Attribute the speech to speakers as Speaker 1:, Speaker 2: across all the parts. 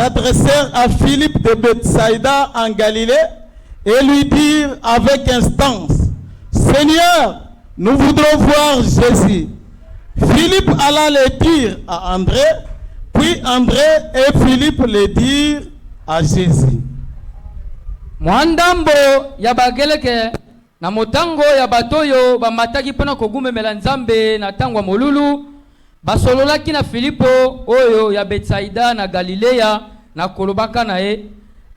Speaker 1: s'adressèrent à Philippe de Bethsaïda en Galilée et lui dirent avec instance, Seigneur, nous voudrons voir Jésus. Philippe alla le dire à André, puis André et Philippe le dirent à Jésus.
Speaker 2: Mwandambo ya bageleke na motango ya batoyo bamataki pona kogumemela Nzambe na tangwa molulu basololaki na Filipo oyo ya Betsaida na Galilea na kolobaka na ye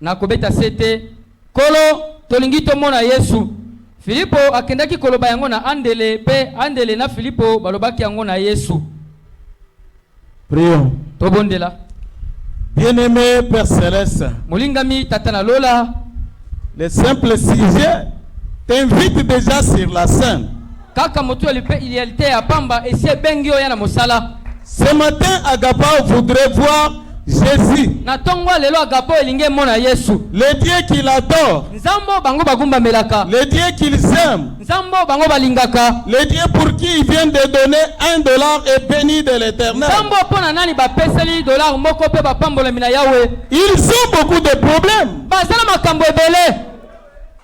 Speaker 2: na kobeta sete kolo tolingi tomona Yesu. Filipo akendaki koloba yango na Andele pe Andele na Filipo balobaki yango na Yesu.
Speaker 1: Prions.
Speaker 2: Tobondela.
Speaker 1: Bien-aimé Père Céleste,
Speaker 2: Molingami tatana lola,
Speaker 1: le simple sujet t'invite déjà sur la scène.
Speaker 2: Kaka moto il était à Pamba et c'est Bengio yana mosala.
Speaker 1: Ce matin, Agapa voudrait voir Jésus,
Speaker 2: Na tongwa lelo Agapo elinge mona Yesu.
Speaker 1: le Dieu qu'il adore,
Speaker 2: Nzambo bango bagumba melaka.
Speaker 1: le Dieu qu'ils aiment,
Speaker 2: Nzambo bango balingaka.
Speaker 1: le Dieu pour qui il vient de donner $1 et béni de l'Éternel.
Speaker 2: Nzambo pona nani ba peseli dollar moko pe ba pambola mina yawe.
Speaker 1: Ils ont beaucoup de problèmes.
Speaker 2: Bazala makambo ebele.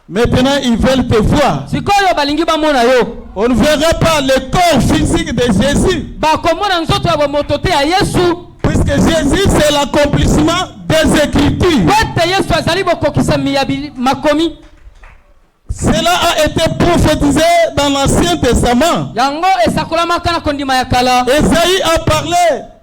Speaker 1: Maintenant, ils veulent te voir.
Speaker 2: Sikoyo balingi ba mona yo.
Speaker 1: On ne verra pas le corps physique de Jésus,
Speaker 2: Ba komona nzoto ya motote ya Yesu.
Speaker 1: puisque Jésus, c'est l'accomplissement des Écritures.
Speaker 2: Wete Yesu azali bokokisa makomi.
Speaker 1: Cela a été prophétisé dans l'Ancien Testament.
Speaker 2: Yango esakolamaka na kondima ya kala.
Speaker 1: Esaïe a parlé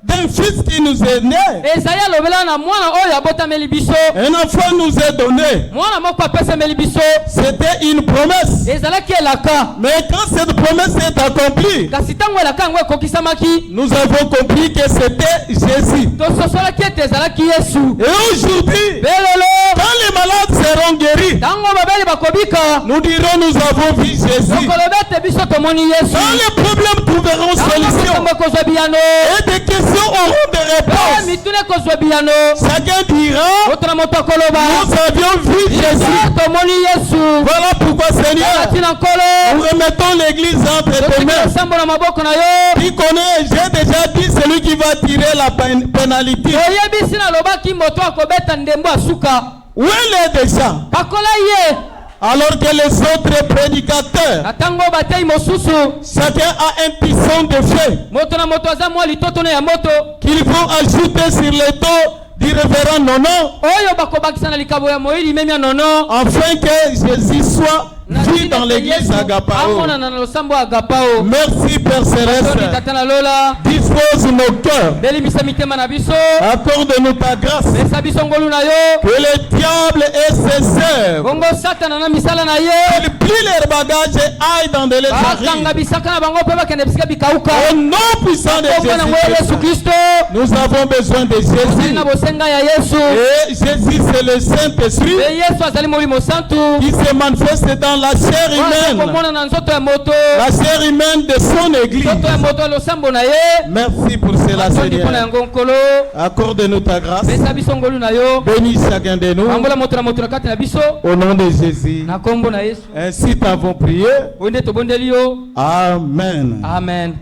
Speaker 1: d'un fils qui nous est né.
Speaker 2: Esaïe alobela na mwana oyo abotameli biso.
Speaker 1: Un enfant nous est donné.
Speaker 2: Mwana moko apesameli biso.
Speaker 1: C'était une promesse.
Speaker 2: Ezalaki elaka.
Speaker 1: Mais quand cette promesse est accomplie,
Speaker 2: Kasi tango elaka yango ekokisamaki.
Speaker 1: nous avons compris que c'était Jésus.
Speaker 2: Tososolaki ete ezalaki Yesu.
Speaker 1: Et aujourd'hui,
Speaker 2: Belelo.
Speaker 1: quand les malades seront guéris,
Speaker 2: Tango babeli bakobika.
Speaker 1: nous dirons nous avons vu Jésus.
Speaker 2: Tokolobete biso tomoni Yesu.
Speaker 1: Quand les problèmes trouveront solution
Speaker 2: Tango kozwa biyano.
Speaker 1: et des questions auront des réponses,
Speaker 2: Mitune kozwa biyano.
Speaker 1: chacun dira
Speaker 2: Moto na moto akoloba.
Speaker 1: nous avions vu Jésus.
Speaker 2: Tomoni Yesu.
Speaker 1: Voilà pourquoi, Seigneur,
Speaker 2: Tina nkolo.
Speaker 1: nous remettons l'église entre tes mains.
Speaker 2: Sambo na maboko na yo.
Speaker 1: Qui connaît, j'ai déjà dit, celui qui va tirer la pénalité.
Speaker 2: Oyebi sina lobaki moto akobeta ndembo asuka.
Speaker 1: Où elle est déjà?
Speaker 2: Bakola ye.
Speaker 1: Alors que les autres prédicateurs,
Speaker 2: Atango batei mosusu.
Speaker 1: chacun a un pisson de feu
Speaker 2: Moto na moto aza mwa litoto na ya moto.
Speaker 1: qu'ils vont ajouter sur le dos du révérend Nono,
Speaker 2: Oyo bakobakisa na likabo ya moili memia nono.
Speaker 1: afin que Jésus soit vu dans l'église Agapao.
Speaker 2: Amona na losambo Agapao.
Speaker 1: Merci Père Céleste.
Speaker 2: Tatana lola.
Speaker 1: Dispose nos cœurs.
Speaker 2: Beli bisa mitema na biso.
Speaker 1: Accorde-nous ta grâce.
Speaker 2: Besa biso ngolu na yo.
Speaker 1: Que le diable et ses œuvres,
Speaker 2: Bongo satana na misala na ye.
Speaker 1: qu'ils plient leurs bagages et aillent dans des
Speaker 2: Bakanga
Speaker 1: lettres.
Speaker 2: bisaka na bango pe bakende bisika bikauka.
Speaker 1: Au nom puissant de
Speaker 2: Bongo na ngwe Yesu
Speaker 1: Jésus,
Speaker 2: Kristo.
Speaker 1: nous avons besoin de Jésus.
Speaker 2: Na bosenga ya Yesu.
Speaker 1: Et Jésus, c'est le Saint-Esprit
Speaker 2: Be Yesu azali molimo santu.
Speaker 1: qui se manifeste dans la chair humaine,
Speaker 2: Komona na nzoto ya moto.
Speaker 1: la chair humaine de son église.
Speaker 2: Nzoto ya moto losambo na ye.
Speaker 1: Merci pour cela,
Speaker 2: Atondi pona
Speaker 1: Seigneur.
Speaker 2: yango nkolo.
Speaker 1: Accorde-nous ta grâce.
Speaker 2: Besa biso ngolu na yo.
Speaker 1: Bénis chacun de nous.
Speaker 2: Ambola moto na kati na biso.
Speaker 1: Au nom de Jésus.
Speaker 2: Na kombo na Yesu.
Speaker 1: Ainsi t'avons prié.
Speaker 2: Bonde to bondeli yo.
Speaker 1: Amen.
Speaker 2: Amen.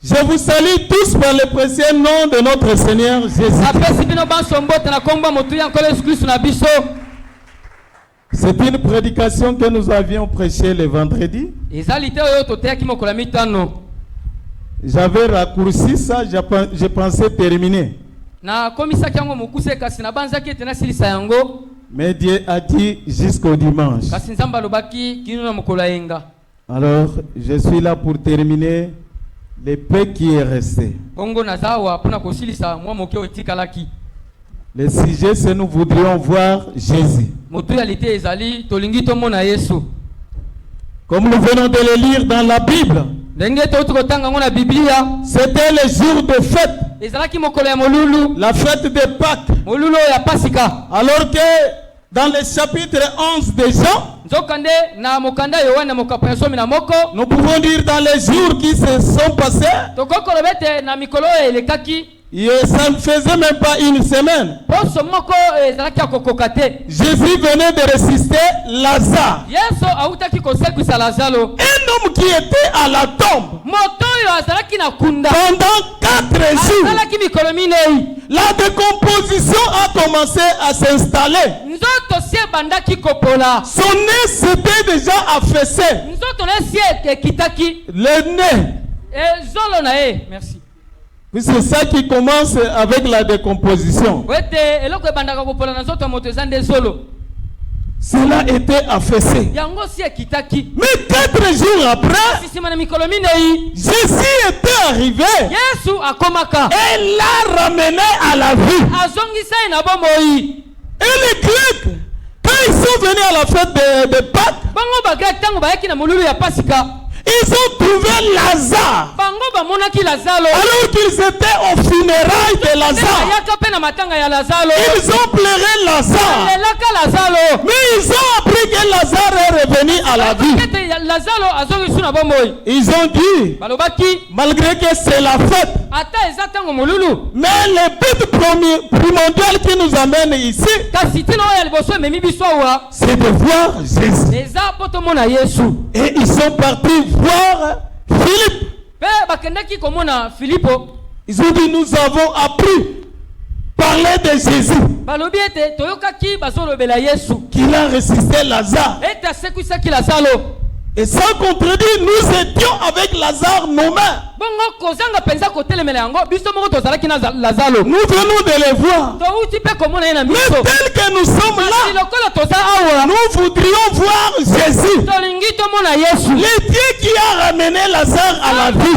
Speaker 1: Je vous salue tous par le précieux nom de notre Seigneur Jésus.
Speaker 2: Apesi bino banso mbote na kombo motu ya nkolo Yesu Kristo na biso.
Speaker 1: C'est une prédication que nous avions prêchée le vendredi.
Speaker 2: Ezali te oyo toteyaki mokolo mitano.
Speaker 1: J'avais raccourci ça, je pensais terminer.
Speaker 2: Na komisaki yango mokuse kasi na banzaki ete nasilisa yango.
Speaker 1: Mais Dieu a dit jusqu'au dimanche.
Speaker 2: Kasi nzamba alobaki kino na mokolo yenga.
Speaker 1: Alors, je suis là pour terminer le peu qui est resté.
Speaker 2: Bongo nazawa pona kosilisa mwa moke otikalaki.
Speaker 1: Le sujet, c'est nous voudrions voir Jésus.
Speaker 2: Motu ya lite ezali tolingi tomona Yesu.
Speaker 1: Comme nous venons de le lire dans la Bible,
Speaker 2: Ndenge to tukotanga ngona Biblia.
Speaker 1: c'était le jour de fête,
Speaker 2: Ezalaki mokolo ya molulu.
Speaker 1: la fête de Pâques.
Speaker 2: Molulu ya Pasika.
Speaker 1: Alors que dans le chapitre 11 de Jean,
Speaker 2: Nzokande na mokanda Yohana mokapo ya somi na moko.
Speaker 1: nous pouvons dire dans les jours qui se sont passés,
Speaker 2: Tokoko lobete na mikolo elekaki.
Speaker 1: Ça ne faisait même pas une semaine. Jésus venait de ressusciter Lazare. Un homme qui était à la tombe pendant 4 jours. La décomposition a commencé à s'installer. Son nez s'était déjà affaissé. Le nez.
Speaker 2: Merci.
Speaker 1: Oui, c'est ça qui commence avec la décomposition. Cela était affaissé. Mais 4 jours après, Jésus était arrivé et l'a ramené à la vie. Et les Grecs, quand ils sont venus à la fête de Pâques, ils ont trouvé Lazare. Alors qu'ils étaient aux funérailles de Lazare. Ils ont pleuré Lazare. Mais ils ont appris que Lazare est revenu à la vie. Ils ont dit, malgré que c'est la fête, mais le but primordial qui nous amène ici, c'est de voir Jésus. Et ils sont partis voir Philippe. Ils ont dit, nous avons appris parler de Jésus, qu'il a ressuscité Lazare. Et sans contredire, nous étions avec Lazare nous-mêmes. Nous venons de les voir. Mais tel que nous sommes là, nous voudrions voir Jésus, le Dieu qui a ramené Lazare à la vie,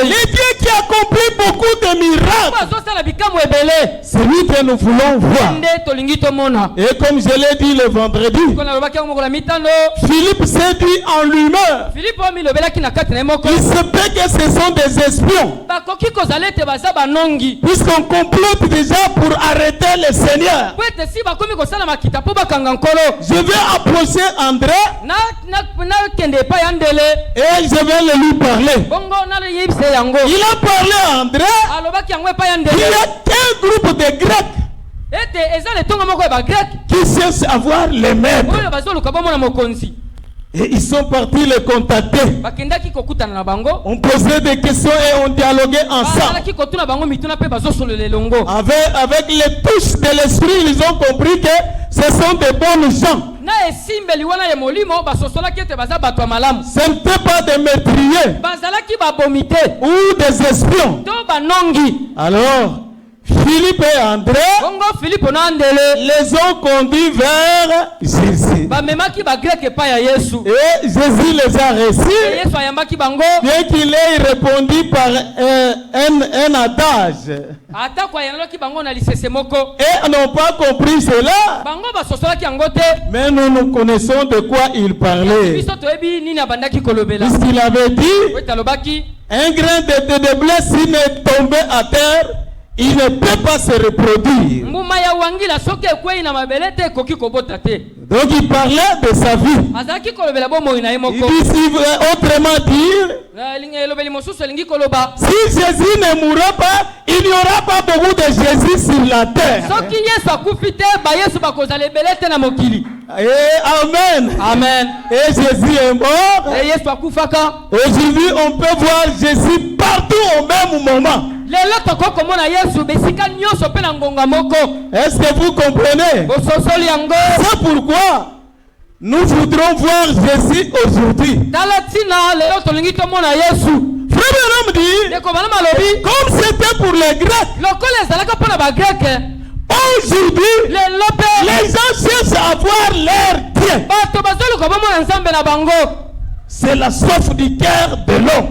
Speaker 1: le Dieu qui a accompli beaucoup de miracles. C'est lui que nous voulons voir. Et comme je l'ai dit le vendredi, Philippe s'est dit en lui-même, il se peut que ce sont des espions, puisqu'on complote déjà pour arrêter le Seigneur. Je vais approcher André et je vais le lui parler. Il a parlé à André. Il y a quel groupe de Grecs qui cherchent à voir les maîtres. Et ils sont partis les contacter. On posait des questions et on dialoguait ensemble. Avec les touches de l'esprit, ils ont compris que ce sont des bonnes gens. Ce n'était pas des meurtriers ou des espions. Alors, Philippe et André les ont conduits vers Jésus. Et Jésus les a reçus, bien qu'il ait répondu par un adage. Et n'ont pas compris cela. Mais nous connaissons de quoi il parlait. Puisqu'il avait dit, un grain de blé s'il est tombé à terre, il ne peut pas se reproduire. Donc il parlait de sa vie. Il dit, autrement dire, si Jésus ne mourra pas, il n'y aura pas beaucoup de Jésus sur la terre. Et amen.
Speaker 2: Amen.
Speaker 1: Et Jésus est mort. Aujourd'hui, on peut voir Jésus partout au même moment. Est-ce que vous comprenez? C'est pourquoi nous voudrons voir Jésus aujourd'hui. Frère Branham dit, comme c'était pour les Grecs, aujourd'hui, les gens cherchent à voir leur Dieu. C'est la soif du cœur de l'homme.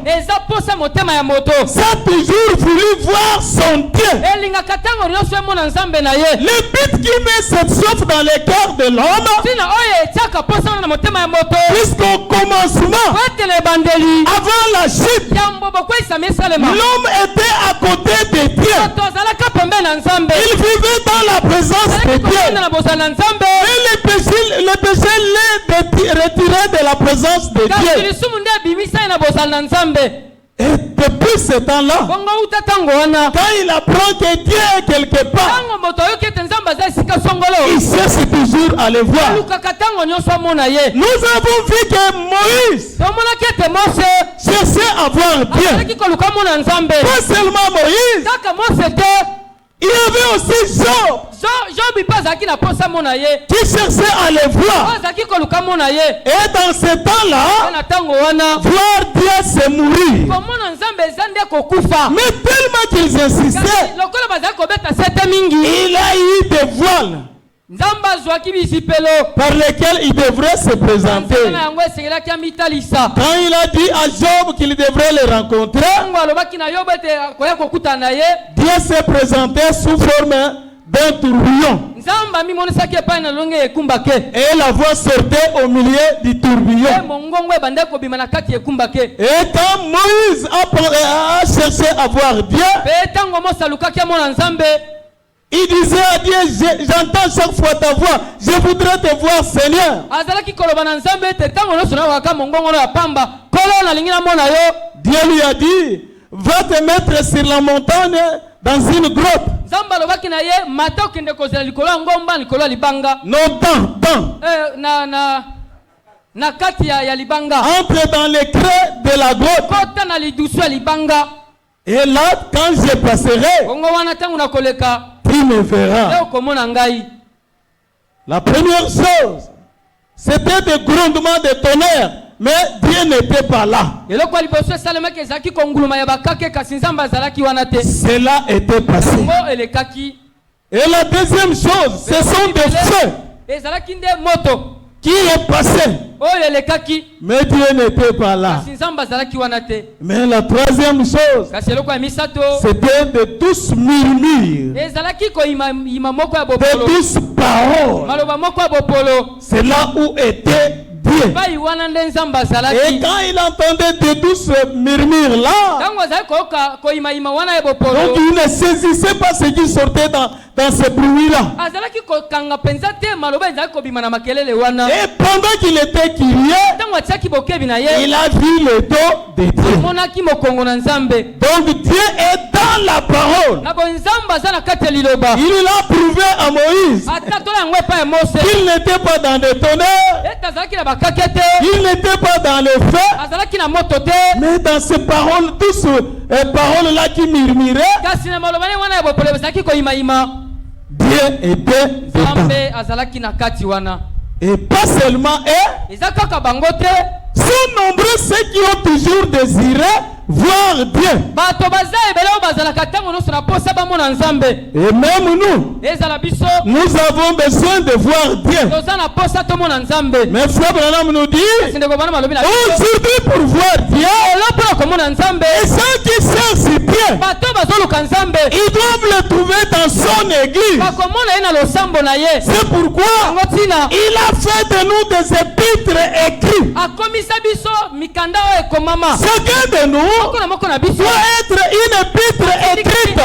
Speaker 1: Ça a toujours voulu voir son Dieu. Le but qui met cette soif dans le cœur de l'homme, puisqu'au commencement, avant la chute, l'homme était à côté de Dieu. Il vivait dans la présence de Dieu. Et le péché l'est retiré de la présence de Dieu. Et depuis ce temps-là, quand il apprend que Dieu est quelque part, il cherche toujours à le voir. Nous avons vu que Moïse cherchait à voir Dieu. Pas seulement Moïse, il y avait aussi Job qui cherchait à le voir. Et dans ce temps-là, voir Dieu c'est mourir. Mais tellement qu'ils insistaient, il a eu des voiles par lesquels il devrait se présenter. Quand il a dit à Job qu'il devrait le rencontrer, Dieu s'est présenté sous forme d'un tourbillon. Et la voix sortait au milieu du tourbillon. Et quand Moïse a cherché à voir Dieu, il disait à Dieu, j'entends chaque fois ta voix, je voudrais te voir, Seigneur. Dieu lui a dit, va te mettre sur la montagne dans une grotte. Entre dans les creux de la grotte. Et là, quand je passerai, tu me verras. La première chose, c'était des grondements de tonnerre, mais Dieu n'était pas là. Cela était passé. Et la deuxième chose, ce sont des feux qui est passé. Mais Dieu n'était pas là. Mais la troisième chose, c'était de douces murmures, de douces paroles. C'est là où était Dieu. Et quand il entendait de douces murmures là, donc il ne saisissait pas ce qui sortait dans ce bruit-là. Et pendant qu'il était crié, il a vu le dos de Dieu. Donc Dieu est dans la parole. Il a prouvé à Moïse qu'il n'était pas dans le tonnerre, il n'était pas dans le feu, mais dans ces paroles, toutes ces paroles-là qui murmuraient, Dieu était dedans. Et pas seulement eux, sont nombreux ceux qui ont toujours désiré voir Dieu. Et même nous avons besoin de voir Dieu. Mais Frère Branham nous dit, aujourd'hui pour voir Dieu, et ceux qui cherchent Dieu, ils doivent le trouver dans son église. C'est pourquoi il a fait de nous des épîtres écrits. Chacun de nous doit être une épître écrite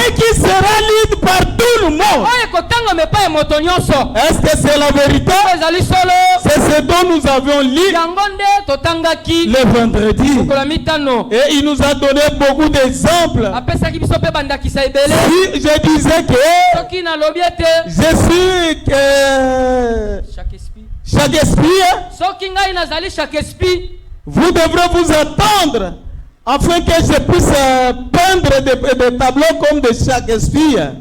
Speaker 1: et qui sera lue par tout le monde. Est-ce que c'est la vérité? C'est ce dont nous avions lu le vendredi. Et il nous a donné beaucoup d'exemples. Si je disais que je suis Shakespeare, vous devrez vous attendre afin que je puisse peindre des tableaux comme de Shakespeare.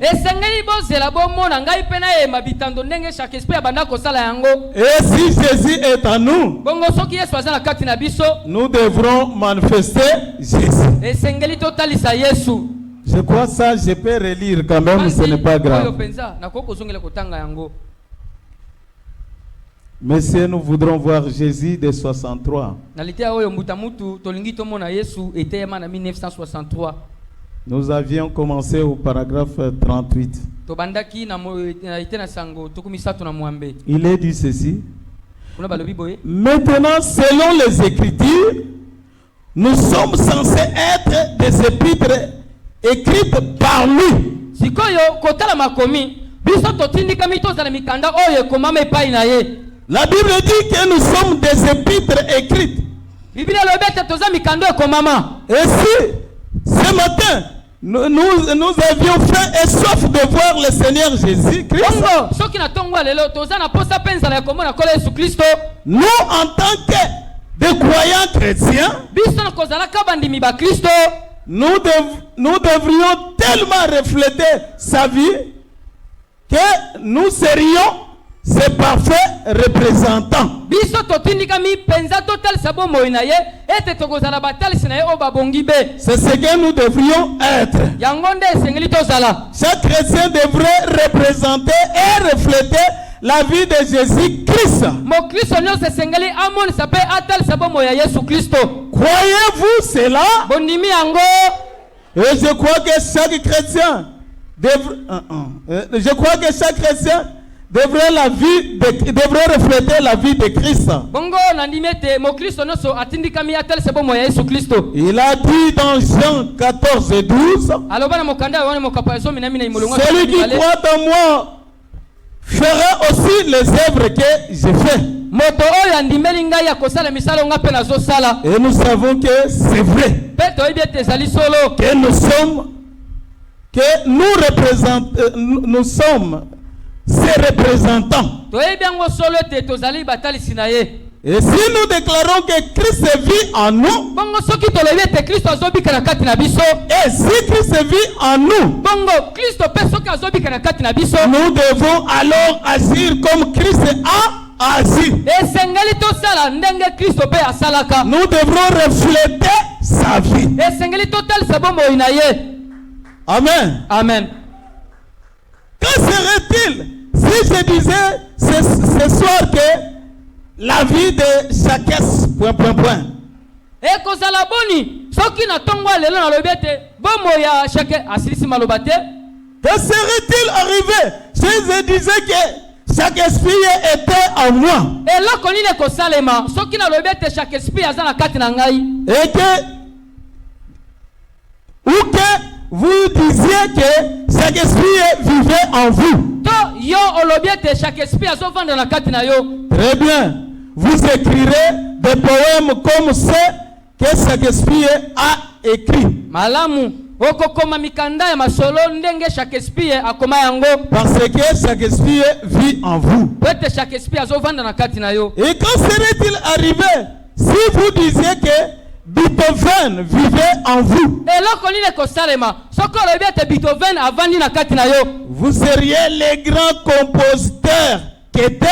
Speaker 1: Et si Jésus est en nous, nous devrons manifester Jésus. Je crois ça, je peux relire quand même, ce n'est pas grave. Messieurs, nous voudrons voir Jésus de 63. Nous avions commencé au paragraphe 38. Il est dit ceci. Maintenant, selon les Écritures, nous sommes censés être des épîtres écrites par lui. La Bible dit que nous sommes des épîtres écrites.
Speaker 2: Biblia lobete toza mikando ekomama.
Speaker 1: Et si ce matin nous avions faim et soif de voir le Seigneur Jésus-Christ,
Speaker 2: Bongo, soki na tongo lelo toza na posa penza la komona kola Yesu Kristo.
Speaker 1: nous en tant que des croyants chrétiens,
Speaker 2: Biso na kozala kabandimi ba Kristo.
Speaker 1: nous devrions tellement refléter sa vie que nous serions ses parfaits représentants.
Speaker 2: Biso totindika mi penza total sabo moinaye ete tokozala batali sinaye obabongi be.
Speaker 1: C'est ce que nous devrions être.
Speaker 2: Yangonde sengeli tozala.
Speaker 1: Chaque chrétien devrait représenter et refléter la vie de Jésus-Christ.
Speaker 2: Mo Kristo nyo se sengeli amon sape atal sabo moya Yesu Kristo.
Speaker 1: Croyez-vous cela?
Speaker 2: Bondimi yango.
Speaker 1: Et je crois que chaque chrétien devrait refléter la vie de Christ.
Speaker 2: Bongo nandimete mo Kristo no so atindika mi atal sabo moya Yesu Kristo.
Speaker 1: Il a dit dans Jean 14 et 12,
Speaker 2: Alobana mokanda wane mokapaso minami na imulunga.
Speaker 1: celui qui croit en moi fera aussi les œuvres que je fais.
Speaker 2: Moto oyo andimeli ngai ya kosala misala nga pe nazo sala.
Speaker 1: Et nous savons que c'est vrai.
Speaker 2: Peto ibete zali solo.
Speaker 1: Que nous sommes ses représentants.
Speaker 2: Toyebiango solo te tozali batali sinaye.
Speaker 1: Et si nous déclarons que Christ vit en nous,
Speaker 2: Bongo soki tolobi ete Kristo azobika na kati na biso.
Speaker 1: et si Christ vit en nous,
Speaker 2: Bongo Kristo pe soki azobika na kati na biso.
Speaker 1: nous devons alors agir comme Christ a agi.
Speaker 2: Esengeli tosala ndenge Kristo pe asalaka.
Speaker 1: Nous devrons refléter sa vie.
Speaker 2: Esengeli total sabo moinaye.
Speaker 1: Amen.
Speaker 2: Amen.
Speaker 1: Que serait-il si je disais ce soir que la vie de chacun, ...
Speaker 2: E kozala boni soki na tongo lelo na lobete bomo ya chake asilisi malobate.
Speaker 1: Que serait-il arrivé si je disais que chaque esprit était en moi?
Speaker 2: E loko nini kosalema soki na lobete chaque esprit aza na kati na ngai.
Speaker 1: Et que vous disiez que chaque esprit vivait en vous.
Speaker 2: To yo olobiete chaque esprit azovanda na kati na yo.
Speaker 1: Très bien. Vous écrirez des poèmes comme ceux que chaque esprit a écrit.
Speaker 2: Malamu okokoma mikanda ya masolo ndenge chaque esprit akoma yango.
Speaker 1: Parce que chaque esprit vit en vous.
Speaker 2: Pete chaque esprit azovanda na kati na yo.
Speaker 1: Et quand serait-il arrivé si vous disiez que Beethoven vivait en vous?
Speaker 2: E loko nini kosalema soko olobiete Beethoven avandi na kati na yo.
Speaker 1: Vous seriez les grands compositeurs qu'était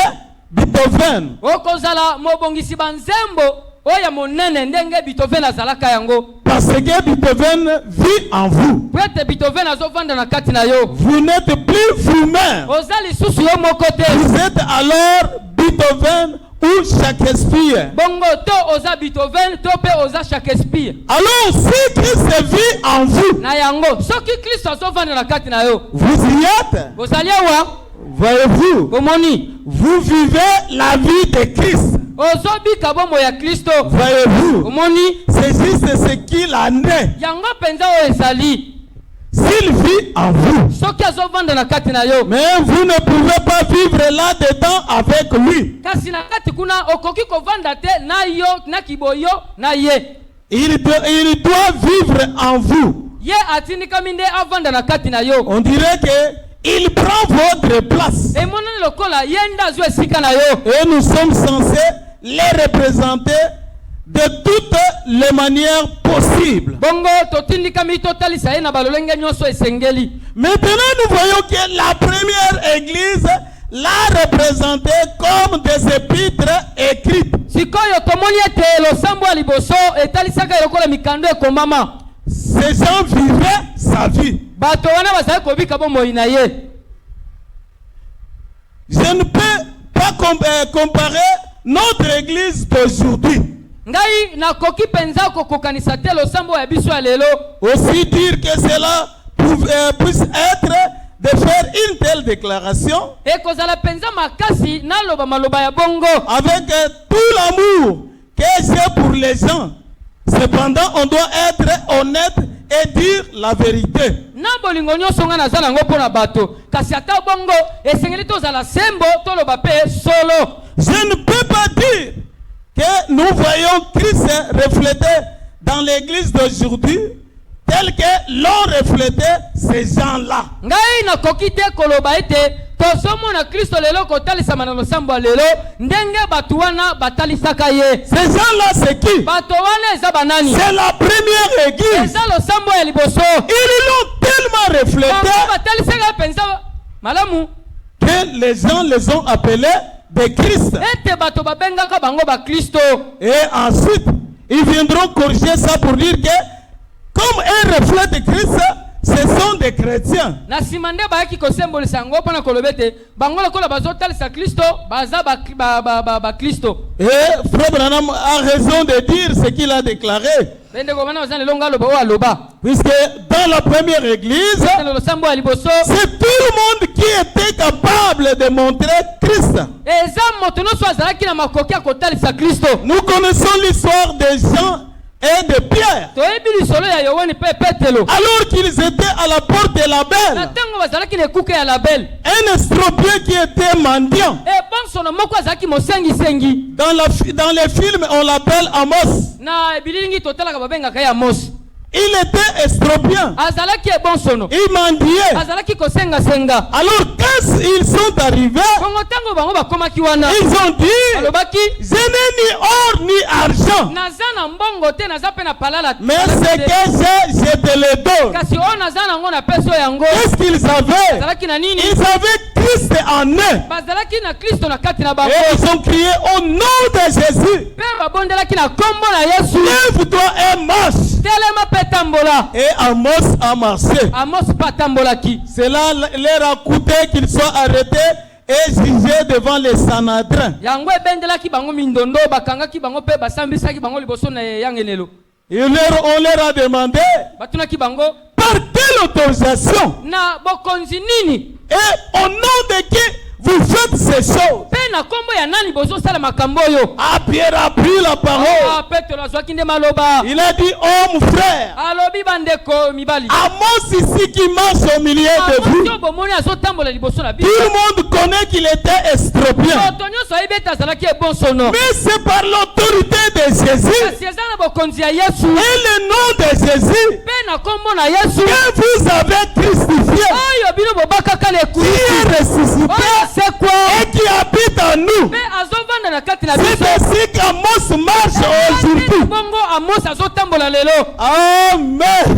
Speaker 1: Beethoven.
Speaker 2: Okozala mobongisi banzembo oya monene ndenge Beethoven azalaka yango.
Speaker 1: Parce que Beethoven vit en vous.
Speaker 2: Pete Beethoven azovanda na kati na yo.
Speaker 1: Vous n'êtes plus vous-même.
Speaker 2: Ozali susu yo moko te.
Speaker 1: Vous êtes alors Beethoven ou Shakespeare.
Speaker 2: Bongo to oza Beethoven to pe oza Shakespeare.
Speaker 1: Alors si Christ vit en vous,
Speaker 2: Na yango soki Kristo azovanda na kati na yo.
Speaker 1: vous y êtes.
Speaker 2: Ozali awa.
Speaker 1: Voyez-vous,
Speaker 2: Omoni.
Speaker 1: vous vivez la vie de Christ.
Speaker 2: Ozobika bomo ya Kristo.
Speaker 1: Voyez-vous,
Speaker 2: Omoni.
Speaker 1: c'est juste ce qu'il en est.
Speaker 2: Yango penza o ezali.
Speaker 1: S'il vit en vous.
Speaker 2: Soki azovanda na kati na yo.
Speaker 1: Mais vous ne pouvez pas vivre là-dedans avec lui.
Speaker 2: Kasi na kati kuna okoki kovanda te na yo na kiboyo na ye.
Speaker 1: Il doit vivre en vous.
Speaker 2: Ye atindika minde avanda na kati na yo.
Speaker 1: On dirait que il prend votre place.
Speaker 2: E monene lokola yenda zo esika na yo.
Speaker 1: Et nous sommes censés les représenter de toutes les manières possibles.
Speaker 2: Bongo totindika mi totalisa ye na balolenge nyonso esengeli.
Speaker 1: Maintenant, nous voyons que la première église l'a représenté comme des épîtres écrites.
Speaker 2: Sikoyo tomoni ete losambo ya liboso etalisaka lokola mikando ekomama.
Speaker 1: Ces gens vivaient sa vie.
Speaker 2: Bato wana bazali kobika bomoi na ye.
Speaker 1: Je ne peux pas comparer notre église d'aujourd'hui.
Speaker 2: Ngai nakoki penza kokokanisa te losambo ya biso ya lelo.
Speaker 1: Aussi dire que cela puisse être de faire une telle déclaration
Speaker 2: E kozala penza makasi naloba maloba ya bongo.
Speaker 1: avec tout l'amour que j'ai pour les gens. Cependant, on doit être honnête et dire la vérité.
Speaker 2: Na bolingo nyonso nga nazala ngo pona bato. Kasi ata bongo esengeli tozala sembo toloba pe solo.
Speaker 1: Je ne peux pas dire que nous voyons Christ reflété dans l'église d'aujourd'hui, tel que l'ont reflété ces gens-là.
Speaker 2: Ngai na kokite koloba ete tosomo na Kristo lelo kotalisa manalo sambo lelo ndenge batu wana batalisaka ye.
Speaker 1: Ces gens-là c'est qui?
Speaker 2: Bato wana eza banani?
Speaker 1: C'est la première église.
Speaker 2: Eza lo sambo ya liboso.
Speaker 1: Ils l'ont tellement reflété
Speaker 2: batalisaka penza malamu
Speaker 1: que les gens les ont appelés des Christ.
Speaker 2: Ete bato babengaka bango ba Kristo.
Speaker 1: Et ensuite, ils viendront corriger ça pour dire que comme un reflet de Christ, ce sont des chrétiens.
Speaker 2: Na simande ba yaki ko symbolisa ngo pona kolobete bango lokola bazotalisa Kristo baza ba Kristo.
Speaker 1: Et Frère Branham a raison de dire ce qu'il a déclaré. Puisque dans la première église, c'est tout le monde qui était capable de montrer Christ. Nous connaissons l'histoire des gens et de Pierre. Alors qu'ils étaient à la porte de la belle, un estropié qui était mendiant. Dans les films, on l'appelle Amos. Il était estropiant. Il mendiait. Alors quand ils sont arrivés, ils ont dit, je n'ai ni or ni argent, mais ce que j'ai, je te le donne. Qu'est-ce qu'ils avaient? Ils avaient Christ en eux. Et ils ont crié au nom de Jésus, lève-toi et marche. Et Amos a marché. Cela leur a coûté qu'ils soient arrêtés et jugés devant les Sanhedrin. On leur a demandé par quelle autorisation et au nom de qui vous faites ces choses. Ah, Pierre a pris la parole. Il a dit, oh mon frère, Amos ici qui marche au milieu de vous, tout le monde connaît qu'il était estropié. Mais c'est par l'autorité de Jésus et le nom de Jésus que vous avez crucifié, qui est ressuscité et qui habite en nous. C'est ainsi qu'Amos marche aujourd'hui.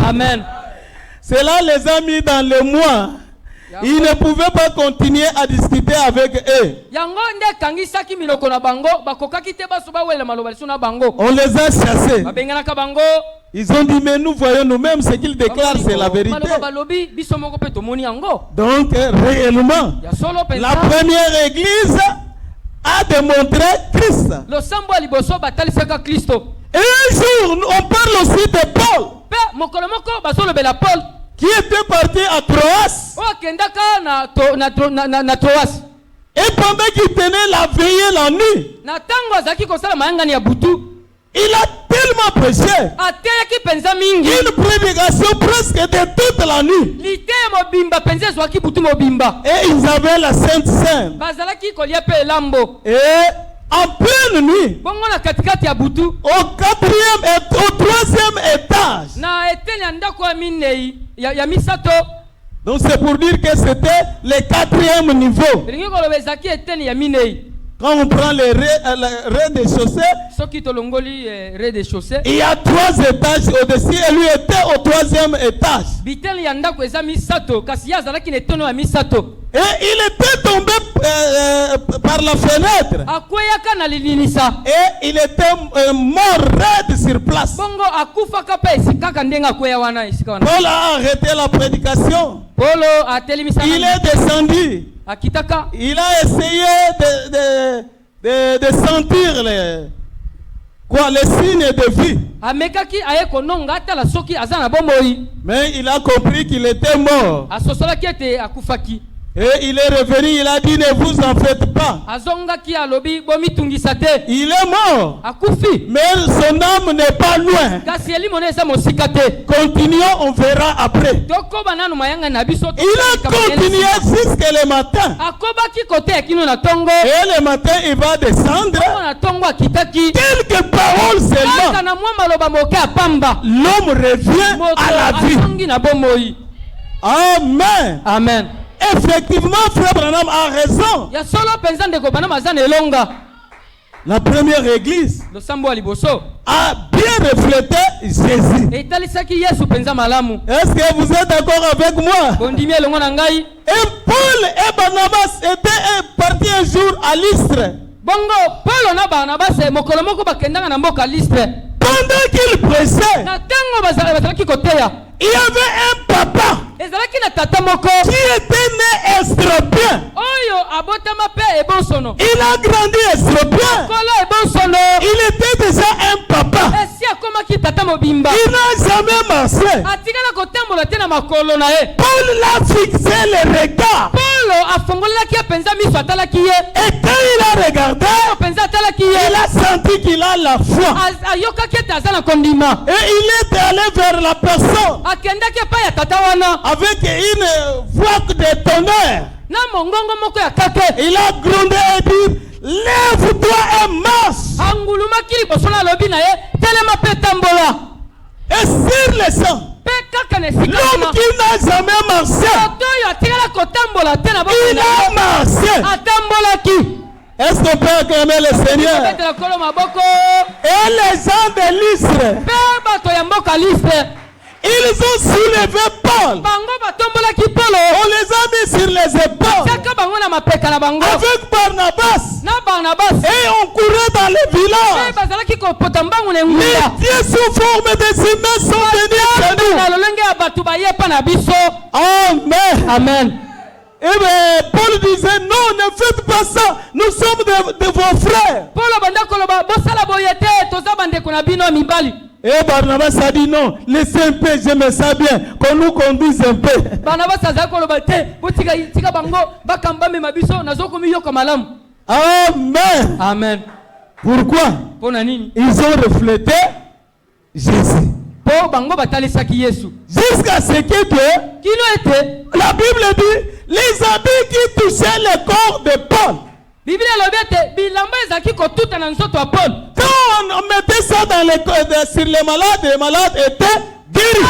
Speaker 1: Amen. Cela les a mis dans le moi. Ils ne pouvaient pas continuer à discuter avec eux. On les a chassés. Ils ont dit, mais nous voyons nous-mêmes ce qu'ils déclarent, c'est la vérité. Donc, réellement, la première église a démontré Christ. Et un jour, on parle aussi de Paul, qui était parti à Troas. Et pendant qu'il tenait la veillée la nuit, il a tellement prêché une prédication presque de toute la nuit. Et ils avaient la Sainte Seine. Et en pleine nuit, au quatrième et au troisième étage. Donc c'est pour dire que c'était le quatrième niveau. Quand on prend le rez-de-chaussée, il y a 3 étages au-dessus et lui était au 3e étage. Et il était tombé par la fenêtre. Et il était mort raide sur place. Paul a arrêté la prédication. Il est descendu. Il a essayé de sentir les signes de vie. Mais il a compris qu'il était mort. Et il est revenu, il a dit, ne vous en faites pas. Il est mort. Mais son âme n'est pas loin. Continuons, on verra après. Il a continué jusqu'à le matin. Et le matin, il va descendre. Quelques paroles seulement. L'homme revient à la vie. Amen.
Speaker 2: Amen.
Speaker 1: Effectivement, Frère Branham a raison. La première église a bien reflété Jésus. Est-ce que vous êtes d'accord avec moi? Et Paul et Barnabas étaient partis un jour à Lystre. Pendant qu'ils prêchaient, il y avait un papa qui était né estropien. Il a grandi estropien. Il était déjà un papa. Il n'a jamais marché. Paul l'a fixé le regard. Et quand il a regardé, il a senti qu'il a la foi. Et il est allé vers la personne avec une voix de tonnerre. Il a grondé et dit, lève-toi et marche. Et sur le sang, l'homme qui n'a jamais marché, il a marché. Est-ce qu'on peut acclamer le Seigneur? Et les gens de Lystre, ils ont soulevé Paul. On les a mis sur les épaules avec Barnabas. Et on courait dans les villages. Les dieux sous forme des humains sont venus chez nous. Amen.
Speaker 2: Amen.
Speaker 1: Et bien, Paul disait, non, ne faites pas ça. Nous sommes de vos frères. Et Barnabas a dit non, laissez un peu, j'aime ça bien, qu'on nous conduise un peu. Amen.
Speaker 2: Amen.
Speaker 1: Pourquoi? Ils ont reflété Jésus. Jusqu'à ce que la Bible dit, les habits qui touchaient le corps de Paul, quand on mettait ça dans sur les malades étaient guéris.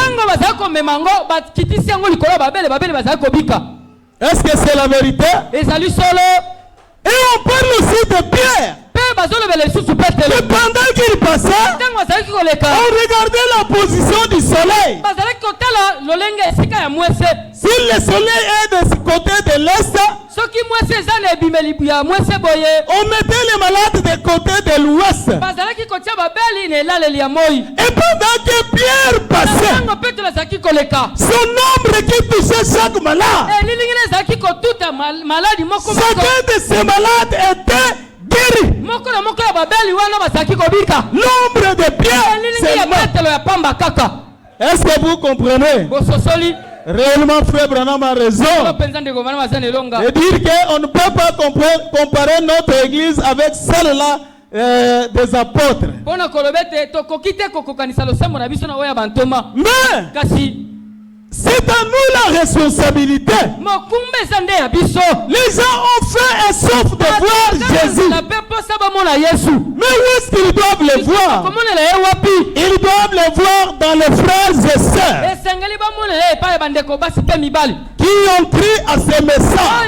Speaker 1: Est-ce que c'est la vérité? Et on parle aussi de Pierre. Et pendant qu'il passait, on regardait la position du soleil. Si le soleil est de ce côté de l'est, on mettait les malades de côté de l'ouest. Et pendant que Pierre passait, son ombre qui touchait chaque malade, chacun de ces malades était guéri. L'ombre de Pierre, c'est moi. Est-ce que vous comprenez? Réellement, Frère Branham a raison de dire qu'on ne peut pas comparer notre église avec celle-là des apôtres. Mais c'est à nous la responsabilité. Les gens ont fait un sauf de voir Jésus. Mais où est-ce qu'ils doivent le voir? Ils doivent le voir dans les frères et sœurs qui ont cru à ce message.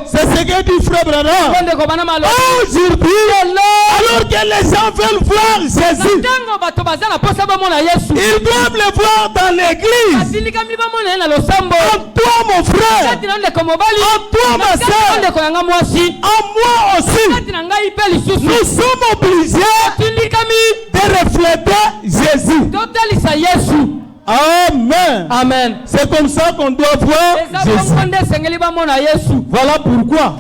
Speaker 1: C'est ce que dit Frère Branham. Aujourd'hui, alors que les gens veulent voir Jésus, ils doivent le voir dans l'église. En toi mon frère, en toi ma soeur, en moi aussi, nous sommes obligés de refléter Jésus. Amen.
Speaker 2: Amen.
Speaker 1: C'est comme ça qu'on doit voir Jésus. Voilà pourquoi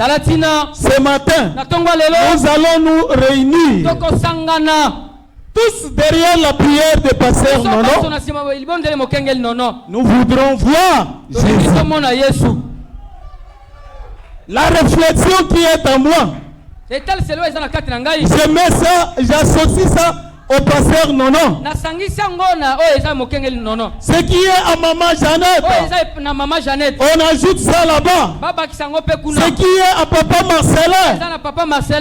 Speaker 1: ce matin nous allons nous réunir tous derrière la prière de Pasteur Nono. Nous voudrons voir Jésus. La réflexion qui est en moi. Je mets ça, j'associe ça au pasteur Nono. Ce qui est à maman Jeannette. On ajoute ça là-bas. Ce qui est à papa Marcelin.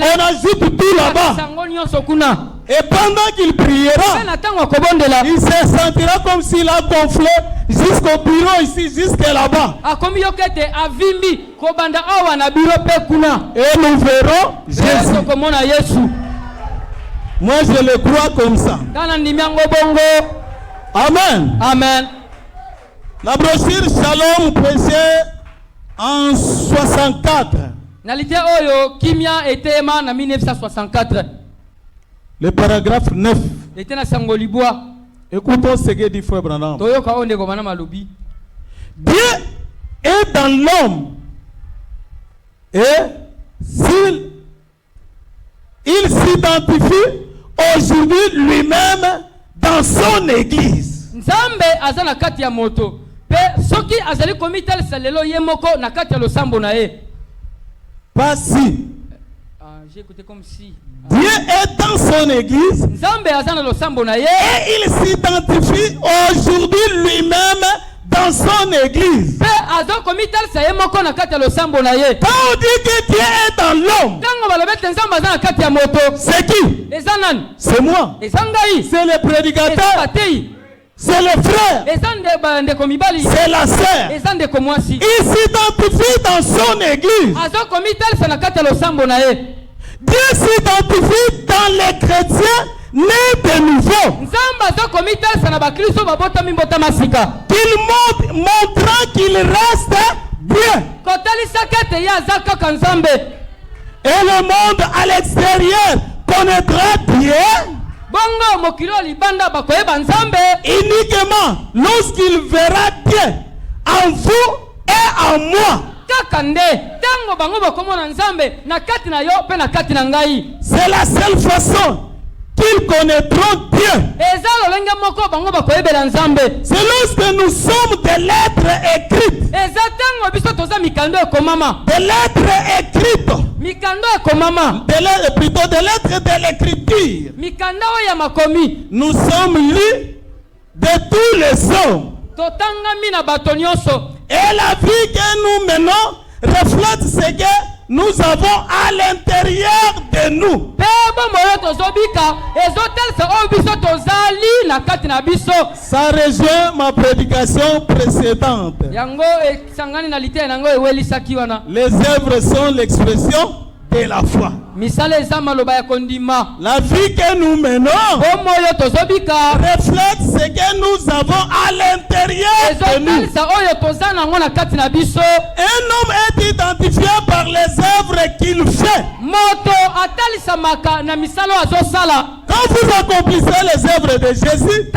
Speaker 1: On ajoute tout là-bas. Et pendant qu'il priera, il se sentira comme s'il a gonflé jusqu'au bureau ici, jusqu'à là-bas. Et nous verrons Jésus. Moi je le crois comme ça. Amen.
Speaker 2: Amen.
Speaker 1: La brochure Shalom prêchée en 64. Le paragraphe 9. Écoutons ce que dit Frère Branham. Dieu est dans l'homme. Et il s'identifie aujourd'hui lui-même dans son église. Pas si.
Speaker 2: J'ai écouté comme si.
Speaker 1: Dieu est dans son église et il s'identifie aujourd'hui lui-même dans son église. Quand on dit que Dieu est dans l'homme, c'est qui? C'est moi. C'est le prédicateur. C'est le frère. C'est la sœur. Il s'identifie dans son église. Dieu s'identifie dans les chrétiens nés de nouveau. Qu'il montrant qu'il reste bien. Et le monde à l'extérieur connaîtra Dieu uniquement lorsqu'il verra Dieu en vous et en moi. C'est la seule façon qu'ils connaîtront Dieu. C'est lorsque nous sommes des lettres écrites. Des lettres écrites. Plutôt des lettres de l'écriture. Nous sommes lus de tous les hommes. Et la vie que nous menons reflète ce que nous avons à l'intérieur de nous. Ça rejoint ma prédication précédente. Les œuvres sont l'expression de la foi. La vie que nous menons reflète ce que nous avons à l'intérieur de nous. Un homme est identifié par les œuvres qu'il fait. Quand vous accomplissez les œuvres de Jésus,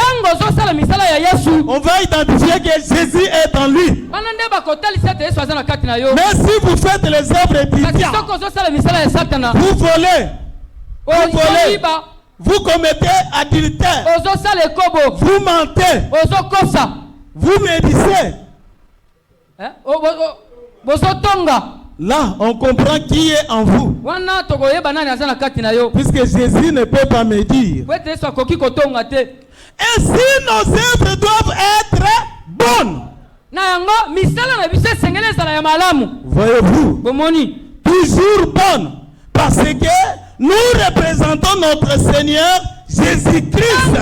Speaker 1: on va identifier que Jésus est en lui. Mais si vous faites les œuvres du diable, vous volez, vous commettez adultère, vous mentez, vous médisez. Là, on comprend qui est en vous. Puisque Jésus ne peut pas me dire. Et si nos œuvres doivent être bonnes, voyez-vous, toujours bonnes, parce que nous représentons notre Seigneur Jésus-Christ.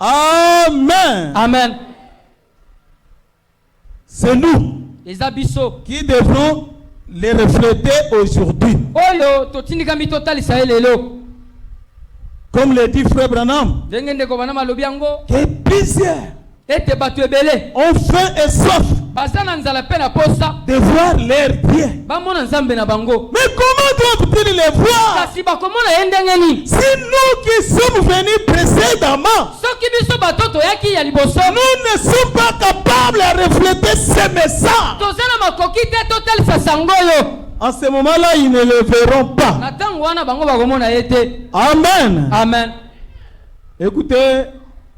Speaker 1: Amen.
Speaker 2: Amen.
Speaker 1: C'est nous qui devrons les refléter aujourd'hui. Comme le dit Frère Branham, que plusieurs ont faim et soif de voir leur Dieu. Mais comment doivent-ils les voir? Si nous qui sommes venus précédemment, nous ne sommes pas capables de refléter ce message, en ce moment-là, ils ne le verront pas. Amen.
Speaker 2: Amen.
Speaker 1: Écoutez,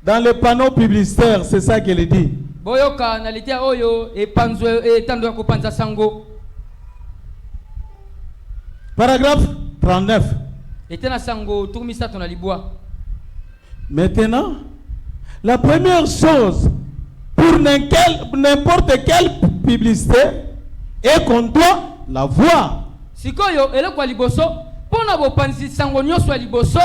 Speaker 1: dans le panneau publicitaire, c'est ça qu'il dit.
Speaker 2: Boyoka nalitia oyo etando ya kopanza sango.
Speaker 1: Paragraphe 39.
Speaker 2: Etena sango turmisa tona libwa.
Speaker 1: Maintenant, la première chose pour n'importe quelle publicité est qu'on doit la voir.
Speaker 2: Sikoyo eloko liboso pona bopanzi sango nyoswa liboso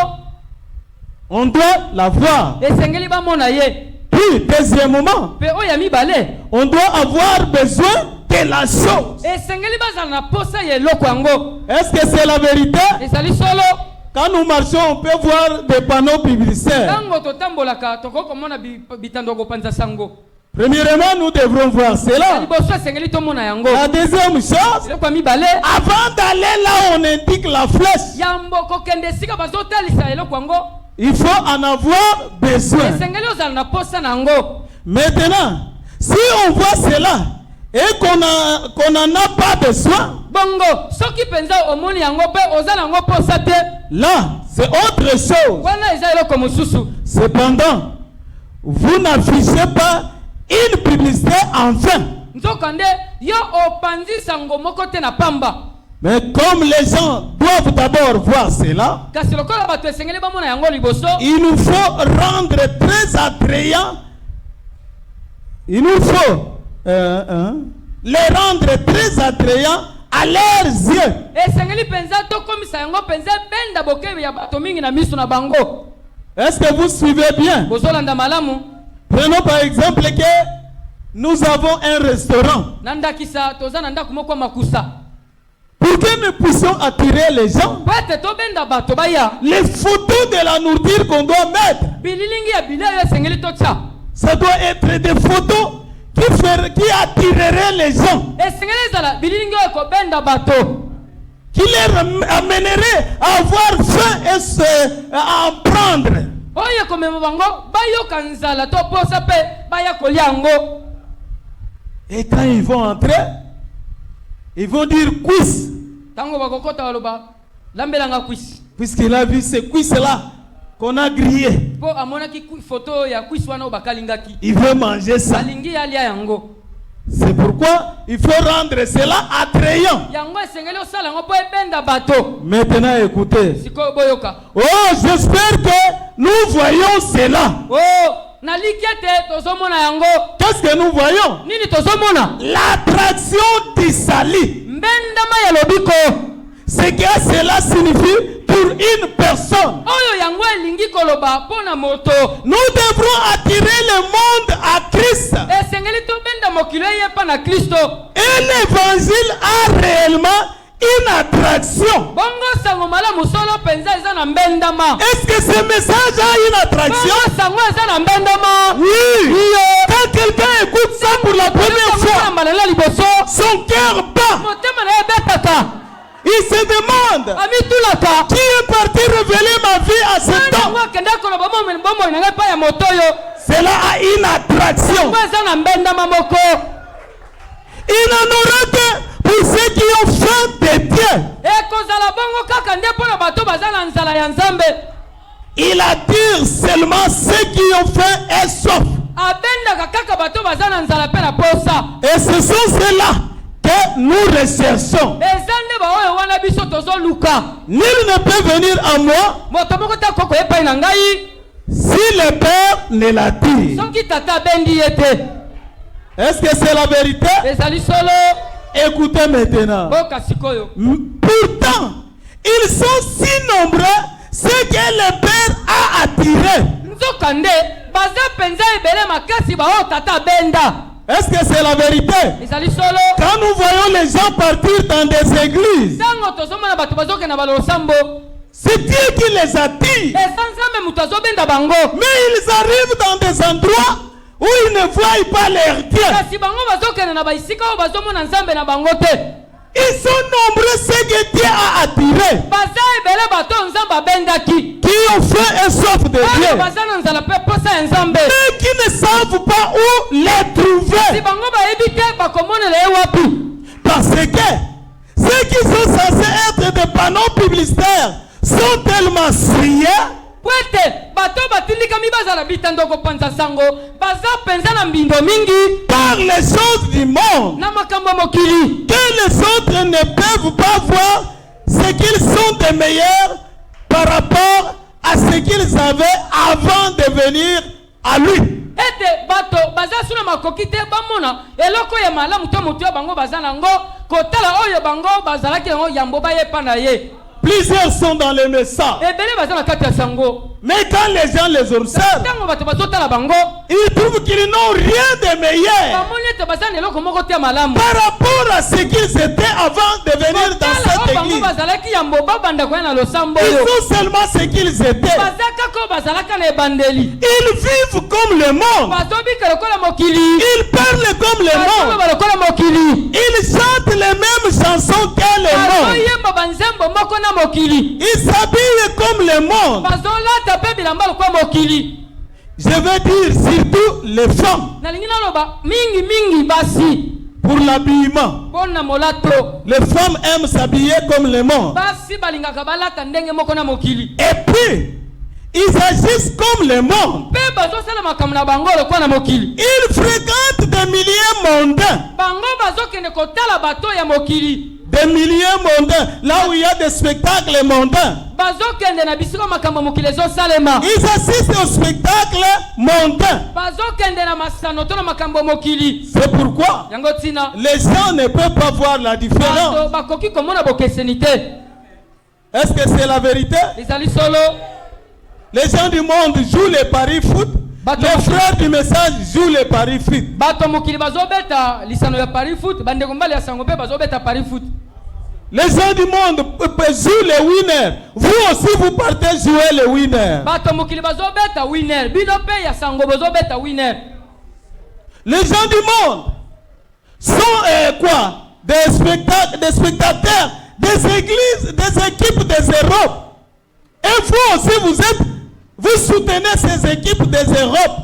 Speaker 1: on doit la voir.
Speaker 2: Esengeli ba mona ye.
Speaker 1: Puis deuxièmement,
Speaker 2: pe oya mibale
Speaker 1: on doit avoir besoin de la chose.
Speaker 2: Esengeli bazana na posa ye loko yango.
Speaker 1: Est-ce que c'est la vérité?
Speaker 2: Esali solo.
Speaker 1: Quand nous marchons, on peut voir des panneaux publicitaires.
Speaker 2: Tango totambolaka toko mona bitando kopanza sango.
Speaker 1: Premièrement, nous devrons voir cela.
Speaker 2: La
Speaker 1: deuxième chose, avant d'aller là où on indique la flèche, il faut en avoir besoin. Maintenant, si on voit cela et qu'on n'en a pas besoin, là, c'est autre chose. Cependant, vous n'affichez pas une publicité enfin. Mais comme les gens doivent d'abord voir cela, il nous faut rendre très attrayant. Il nous faut les rendre très attrayants à leurs yeux. Est-ce que vous suivez bien? Prenons par exemple que nous avons un restaurant. Pour que nous puissions attirer les gens, les photos de la nourriture qu'on doit mettre, ça doit être des photos qui attireraient les gens, qui les amèneraient à avoir faim et à en prendre. Et quand ils vont entrer, ils vont dire cuisse. Puisqu'il a vu ces cuisses-là qu'on a grillées. Il veut manger ça. C'est pourquoi il faut rendre cela attrayant. Maintenant écoutez. Oh, j'espère que nous voyons cela. Qu'est-ce que nous voyons? L'attraction d'Isali. Ce que cela signifie pour une personne. Nous devrons attirer le monde à Christ. Et l'évangile a réellement une attraction. Est-ce que ce message a une attraction? Oui. Quand quelqu'un écoute ça pour la première fois, son cœur bat. Il se demande qui est parti révéler ma vie à cet homme. Cela a une attraction. Il en aura que pour ceux qui ont faim de Dieu. Il attire seulement ceux qui ont faim et soif. Et ce sont ceux-là que nous recherchons. Nul ne peut venir à moi si le Père ne l'attire. Est-ce que c'est la vérité? Écoutez maintenant. Pourtant, ils sont si nombreux, ceux que le Père a attirés. Est-ce que c'est la vérité? Quand nous voyons les gens partir dans des églises, c'est Dieu qui les attire. Mais ils arrivent dans des endroits où ils ne voient pas leur Dieu. Ils sont nombreux ceux que Dieu a attirés, qui ont faim et soif de Dieu, mais qui ne savent pas où les trouver. Parce que ceux qui sont censés être des panneaux publicitaires sont tellement sérieux
Speaker 2: Pwete bato batindika mibazala bitandoko panza sango baza penza na mbindo mingi
Speaker 1: par les choses du monde
Speaker 2: na makambo mokili
Speaker 1: que les autres ne peuvent pas voir ce qu'ils sont de meilleurs par rapport à ce qu'ils avaient avant de venir à lui.
Speaker 2: ete bato baza suna makoki te bamona eloko ya malamu to moto ya bango baza nango kotala oyo bango bazalaki yango yambo bayepa na ye.
Speaker 1: Plusieurs sont dans les messages.
Speaker 2: Mais
Speaker 1: quand les gens les observent, ils trouvent qu'ils n'ont rien de meilleur par rapport à ce qu'ils étaient avant de venir dans cette église. Ils sont seulement ce qu'ils étaient. Ils vivent comme le monde. Ils parlent comme le monde. Ils chantent les mêmes chansons que le monde. Ils s'habillent comme le monde. Je veux dire surtout les femmes. Pour l'habillement. Les femmes aiment s'habiller comme le monde. Et puis, ils agissent comme le monde. Ils fréquentent des milliers mondains. Des milliers mondains, là où il y a des spectacles mondains. Ils assistent aux spectacles mondains. C'est pourquoi les gens ne peuvent pas voir la différence. Est-ce que c'est la vérité? Les gens du monde jouent les paris foot. Les frères du message jouent les paris foot. Les gens du monde jouent les winners. Vous aussi vous partez jouer les winners. Les gens du monde sont quoi? Des spectateurs, des églises, des équipes des Europes. Et vous aussi vous soutenez ces équipes des Europes.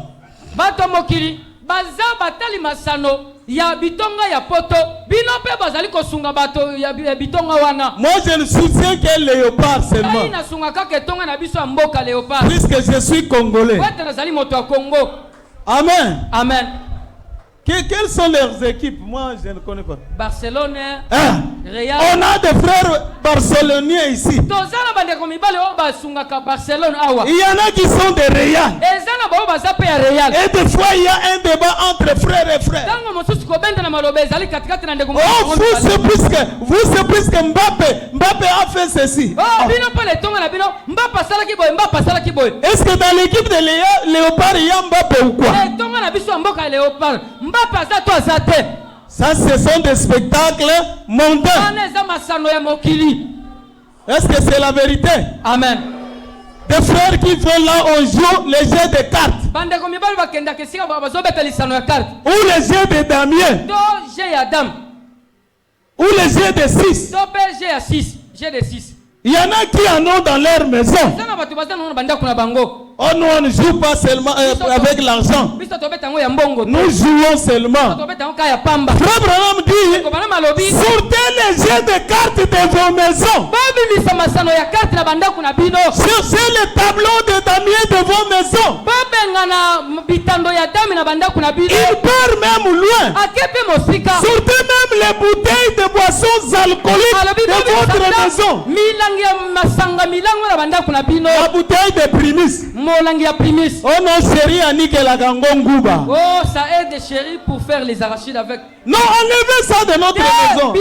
Speaker 1: Ya bitonga ya poto bino pe bazali kosunga bato ya bitonga wana. Moi je ne soutiens que Léopard seulement. Ina sunga ka ketonga na biso mboka Léopard. Puisque je suis congolais. Wete nazali moto wa Congo. Amen. Amen. Quelles sont leurs équipes? Moi je ne connais pas. Barcelone, Real. On a des frères barceloniens ici. Il y en a qui sont des Real. Et des fois il y a un débat entre frères et frères. Oh, vous c'est puisque Mbappé a fait ceci. Est-ce que dans l'équipe de Léopard il y a Mbappé ou quoi? Ça, ce sont des spectacles mondains. Est-ce que c'est la vérité? Amen. Des frères qui vont là, on joue les jeux de cartes. Ou les jeux de damier. Ou les jeux de 6. Il y en a qui en ont dans leur maison. Oh, nous on ne joue pas seulement avec l'argent. Nous jouons seulement. Frère Branham dit, sortez les jeux de cartes de vos maisons. Cherchez les tableaux de damier de vos maisons. Il part même loin. Sortez même les bouteilles de boissons alcooliques de votre maison. La bouteille de prémices. Oh non, chérie, Annick et la gangonguba.
Speaker 2: Oh, ça aide chérie pour faire les arachides avec.
Speaker 1: Non, enlevez ça de notre maison.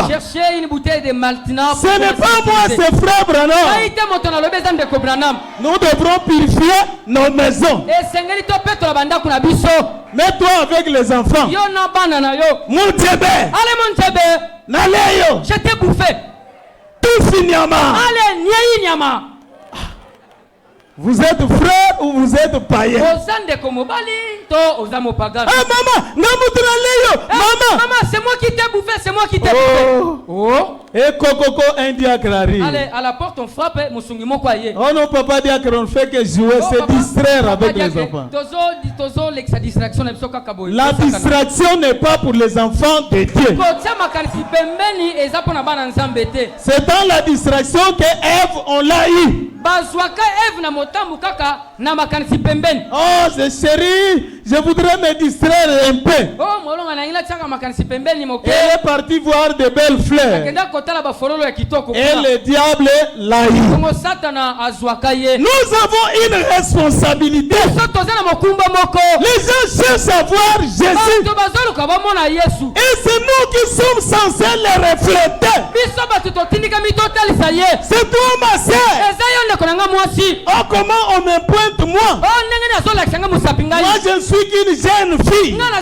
Speaker 2: Cherchez une bouteille de Maltina.
Speaker 1: Ce n'est pas moi, c'est frère Branham. Nous devrons purifier nos maisons. Mets-toi avec les enfants. Mon Tébé.
Speaker 2: Allez mon Tébé.
Speaker 1: Naleyo.
Speaker 2: Je t'ai bouffé.
Speaker 1: Tout nyama.
Speaker 2: Allez, nyai nyama.
Speaker 1: Vous êtes frère ou vous êtes païen?
Speaker 2: to ozamo pagano.
Speaker 1: Ah maman, Namutraleyo, maman.
Speaker 2: Maman, c'est moi qui t'ai bouffé, c'est moi qui t'ai bouffé. Oh.
Speaker 1: Et Kokoko un diacre arrive.
Speaker 2: Allez, à la porte on frappe, mosungi moko aye.
Speaker 1: Oh non, papa diacre, on fait que jouer, se distraire avec les enfants.
Speaker 2: Tozo l'ex distraction n'aime pas kaboy.
Speaker 1: La distraction n'est pas pour les enfants de Dieu. C'est dans la distraction que Ève on l'a eu. Oh, chérie, je voudrais me distraire un peu. Elle est partie voir de belles fleurs. Et le diable l'a eu. Nous avons une responsabilité. Les gens cherchent à voir Jésus. Et c'est nous qui sommes censés les refléter. C'est toi ma sœur. Oh, comment on me pointe moi? Moi je ne suis qu'une jeune fille. Même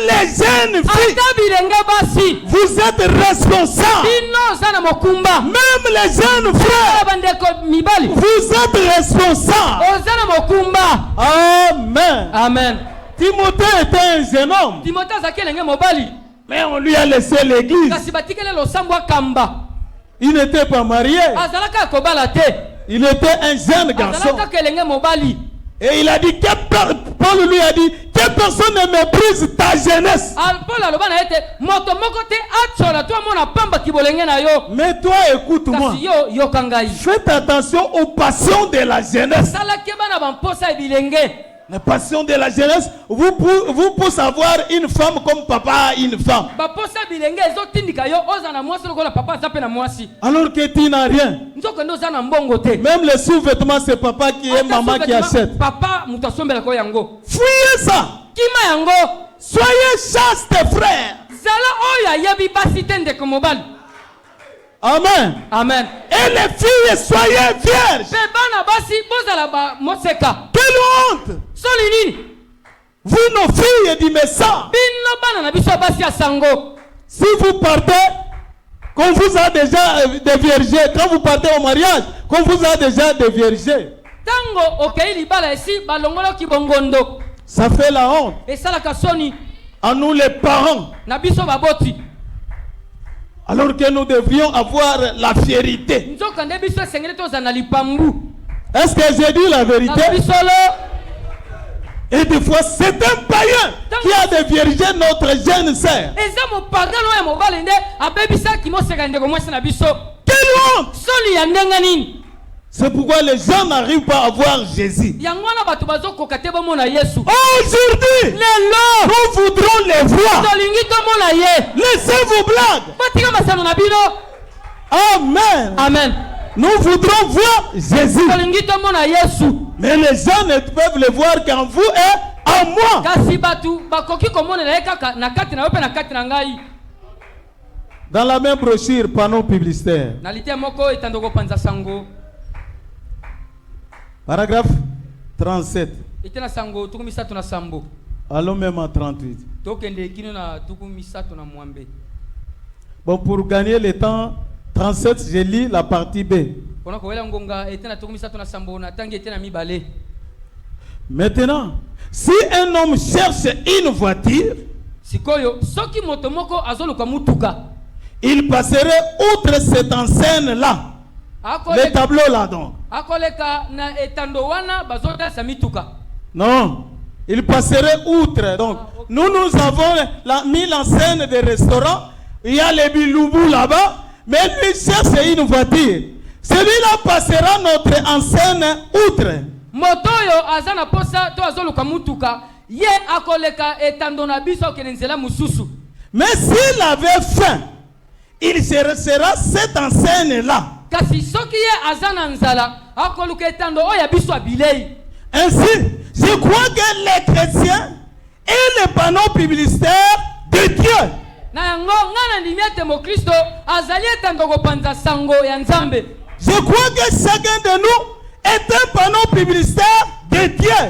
Speaker 1: les jeunes filles, vous êtes responsables. Même les jeunes frères, vous êtes responsables. Amen.
Speaker 2: Amen.
Speaker 1: Timothée était un jeune homme. Mais on lui a laissé l'église. Il n'était pas marié. Il était un jeune garçon. Et il a dit, Paul lui a dit, que personne ne méprise ta jeunesse. Mais toi, écoute-moi. Faites attention aux passions de la jeunesse. La passion de la jeunesse vous pousse à voir une femme comme papa a une femme. Alors que tu n'as rien. Même les sous-vêtements, c'est papa qui est maman qui achète. Fuyez ça. Soyez chaste, frères. Amen.
Speaker 2: Amen.
Speaker 1: Et les filles, soyez vierges. Quelle honte. Vous, nos filles, dit mais ça. Si vous partez, qu'on vous a déjà déviergé, quand vous partez au mariage, qu'on vous a déjà déviergé. Ça fait la honte. À nous les parents. Alors que nous devrions avoir la fierté. Est-ce que j'ai dit la vérité? Et des fois, c'est un païen qui a déviergé notre jeune sœur. Quelle honte! C'est pourquoi les gens n'arrivent pas à voir Jésus. Aujourd'hui, nous voudrons les voir. Laissez vos blagues. Amen.
Speaker 2: Amen.
Speaker 1: Nous voudrons voir Jésus. Mais les gens ne peuvent le voir qu'en vous et en moi. Dans la même brochure, panneau publicitaire. Paragraphe 37. Allons même à 38. Bon, pour gagner le temps, 37, je lis la partie B. Maintenant, si un homme cherche une voiture, il passerait outre cette enseigne-là. Le tableau là donc. Non, il passerait outre. Donc, nous avons mis l'enseigne des restaurants. Il y a les biloubous là-bas. Mais lui cherche une voiture. Celui-là passera notre enseigne outre. Mais s'il avait faim, il sera cette enseigne-là. Ainsi, je crois que les chrétiens et les panneaux publicitaires de Dieu je crois que chacun de nous est un panneau publicitaire de Dieu.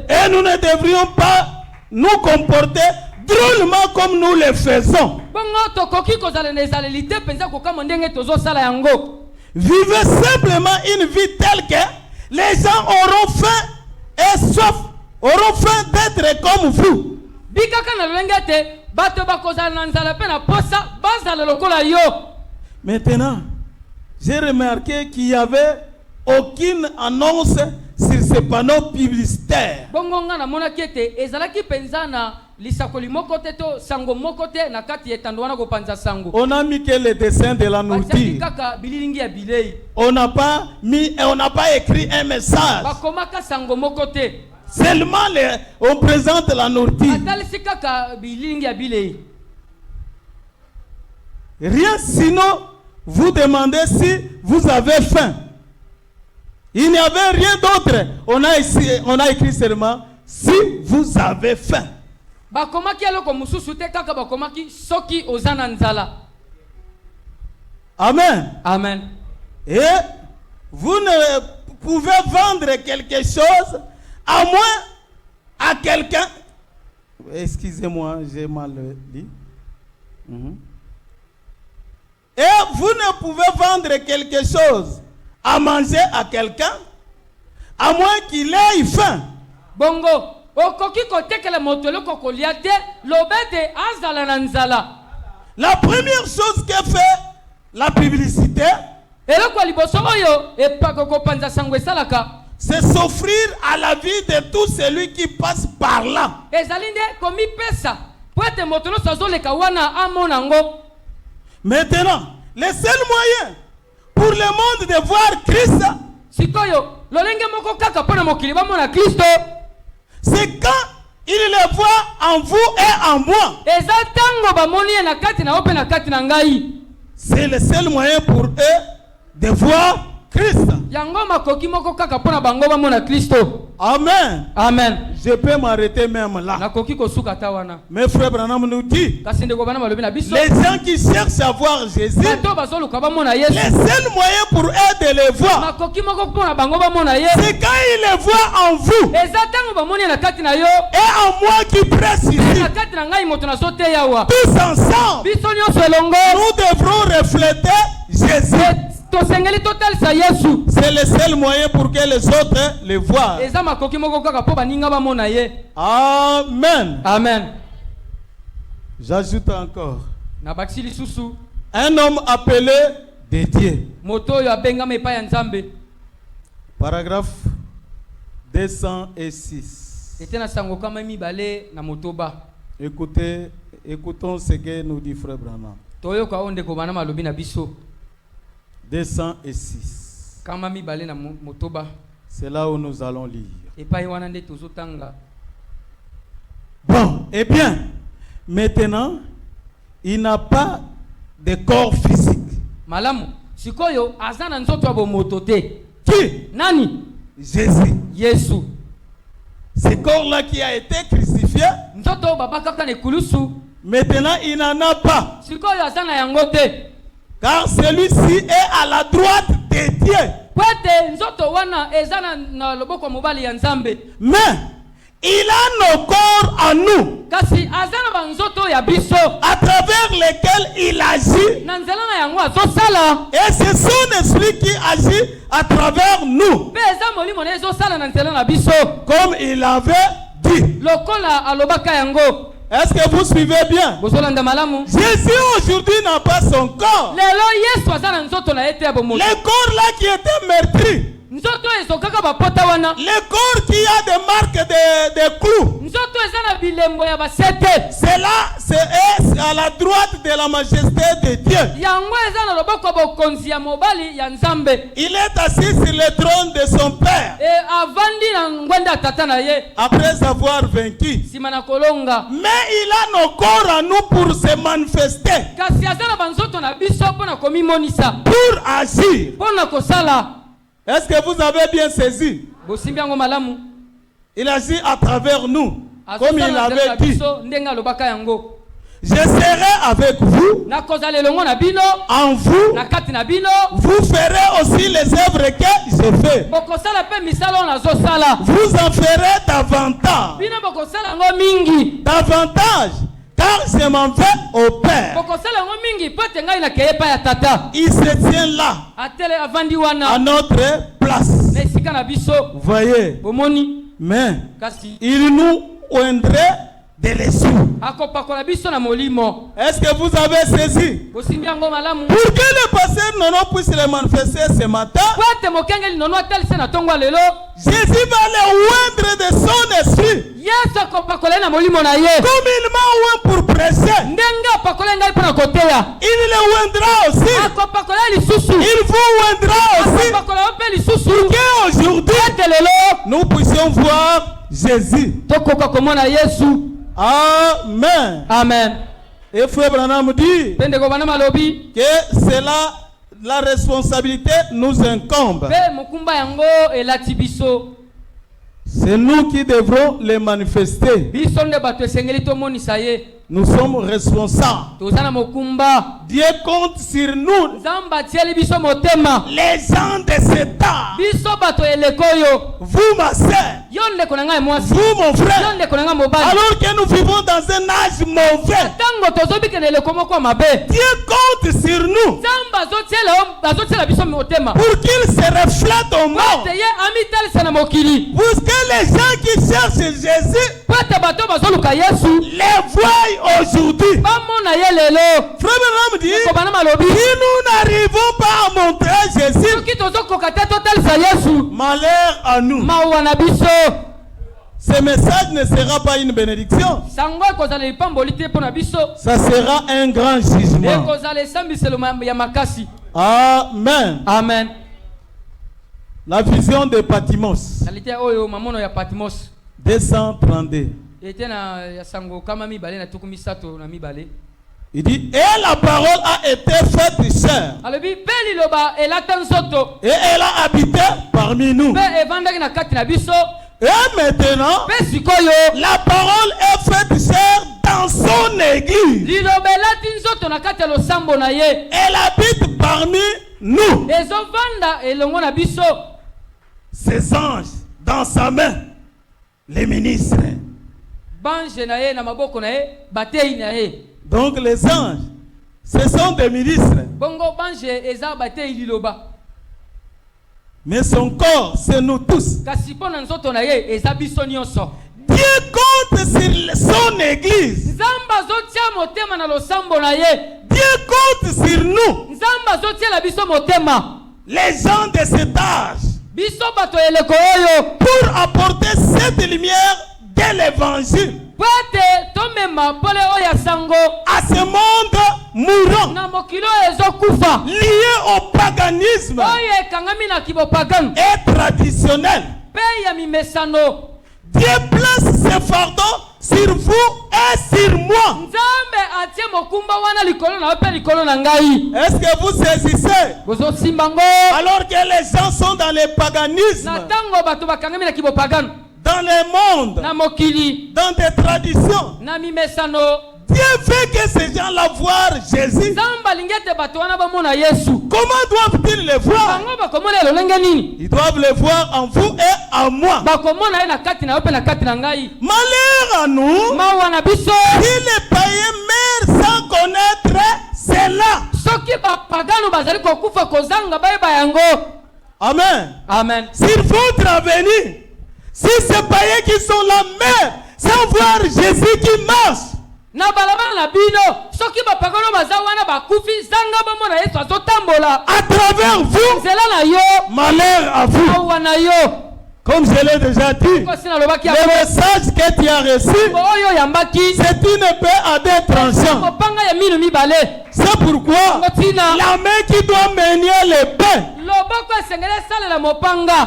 Speaker 1: Et nous ne devrions pas nous comporter drôlement comme nous le faisons. Vivez simplement une vie telle que les gens auront faim et soif, auront faim d'être comme vous. Maintenant, j'ai remarqué qu'il n'y avait aucune annonce sur ces panneaux publicitaires. On a mis que les dessins de la nourriture. On n'a pas écrit un message. Seulement on présente la nourriture. Rien sinon, vous demandez si vous avez faim. Il n'y avait rien d'autre. On a écrit seulement si vous avez faim. Amen.
Speaker 2: Amen.
Speaker 1: Et vous ne pouvez vendre quelque chose à moins à quelqu'un. Excusez-moi, j'ai mal dit. Et vous ne pouvez vendre quelque chose à manger à quelqu'un à moins qu'il ait faim.
Speaker 2: Bongo, okoki kotekela motelo kokoliate lobete azala na nzala.
Speaker 1: La première chose que fait la publicité, c'est s'offrir à la vie de tout celui qui passe par là. Maintenant, le seul moyen pour le monde de voir Christ, c'est quand il le voit en vous et en moi. C'est le seul moyen pour eux de voir Christ. Amen.
Speaker 2: Amen.
Speaker 1: Je peux m'arrêter même là. Mes frères Branham nous dit, les gens qui cherchent à voir Jésus, le seul moyen pour eux de le voir, c'est quand il le voit en vous et en moi qui presse ici. Tous ensemble, nous devrons refléter Jésus. C'est le seul moyen pour que les autres le voient. Amen.
Speaker 2: Amen.
Speaker 1: J'ajoute encore. Un homme appelé Dédié. Paragraphe 206. Écoutons ce que nous dit Frère Branham. 206. C'est là où nous allons lire. Bon, eh bien, maintenant, il n'a pas de corps physique. Qui?
Speaker 2: Nani?
Speaker 1: Jésus.
Speaker 2: Jésus.
Speaker 1: Ce corps-là qui a été crucifié, maintenant il n'en a pas. Car celui-ci est à la droite de Dieu. Mais il a nos corps en nous, à travers lesquels il agit. Et c'est son esprit qui agit à travers nous, comme il avait dit. Est-ce que vous suivez bien? Jésus aujourd'hui n'a pas son corps. Le corps là qui était meurtri. Le corps qui a des marques de clous. C'est là, c'est à la droite de la majesté de Dieu. Il est assis sur le trône de son Père, après avoir vaincu. Mais il a nos corps à nous pour se manifester, pour agir. Est-ce que vous avez bien saisi? Il agit à travers nous, comme il avait dit. Je serai avec vous, en vous. Vous ferez aussi les œuvres que je fais. Vous en ferez davantage. Davantage, car je m'en vais au Père. Il se tient là, à notre place. Vous voyez, mais il nous oindrait de l'esprit. Est-ce que vous avez saisi? Pour que le pasteur Nono puisse le manifester ce matin, Jésus va le oindre de son esprit. Comme il m'a oint pour prêcher, il le oindra aussi. Il vous oindra aussi. Pour qu'aujourd'hui, nous puissions voir Jésus. Amen.
Speaker 2: Amen.
Speaker 1: Et Frère Branham dit que c'est là la responsabilité nous incombe. C'est nous qui devrons les manifester. Nous sommes responsables. Dieu compte sur nous. Les gens de cet âge. Vous, ma soeur. Vous, mon frère. Alors que nous vivons dans un âge mauvais. Dieu compte sur nous. Pour qu'il se reflète au monde. Pour que les gens qui cherchent Jésus les voient aujourd'hui. Frère Branham dit, si nous n'arrivons pas à montrer Jésus, malheur à nous. Ce message ne sera pas une bénédiction. Ça sera un grand jugement. Amen.
Speaker 2: Amen.
Speaker 1: La vision de Patmos. 232. Il dit, et la parole a été faite chair. Et elle a habité parmi nous. Et maintenant, la parole est faite chair dans son église. Elle habite parmi nous. Ses anges dans sa main, les ministres. Donc les anges, ce sont des ministres. Mais son corps, c'est nous tous. Dieu compte sur son église. Dieu compte sur nous. Les gens de cet âge. Pour apporter cette lumière de l'évangile à ce monde mourant, lié au paganisme et traditionnel. Dieu place ses fardeaux sur vous et sur moi. Est-ce que vous saisissez? Alors que les gens sont dans le paganisme, dans le monde, dans des traditions, Dieu veut que ces gens-là voient Jésus. Comment doivent-ils le voir? Ils doivent le voir en vous et en moi. Malheur à nous si les païens meurent sans connaître cela. Amen.
Speaker 2: Amen.
Speaker 1: Sur votre avenir, si ces païens qui sont là meurent sans voir Jésus qui marche, à travers vous, malheur à vous. Comme je l'ai déjà dit, le message que tu as reçu, c'est une épée à deux tranchants. C'est pourquoi la main qui doit mener l'épée,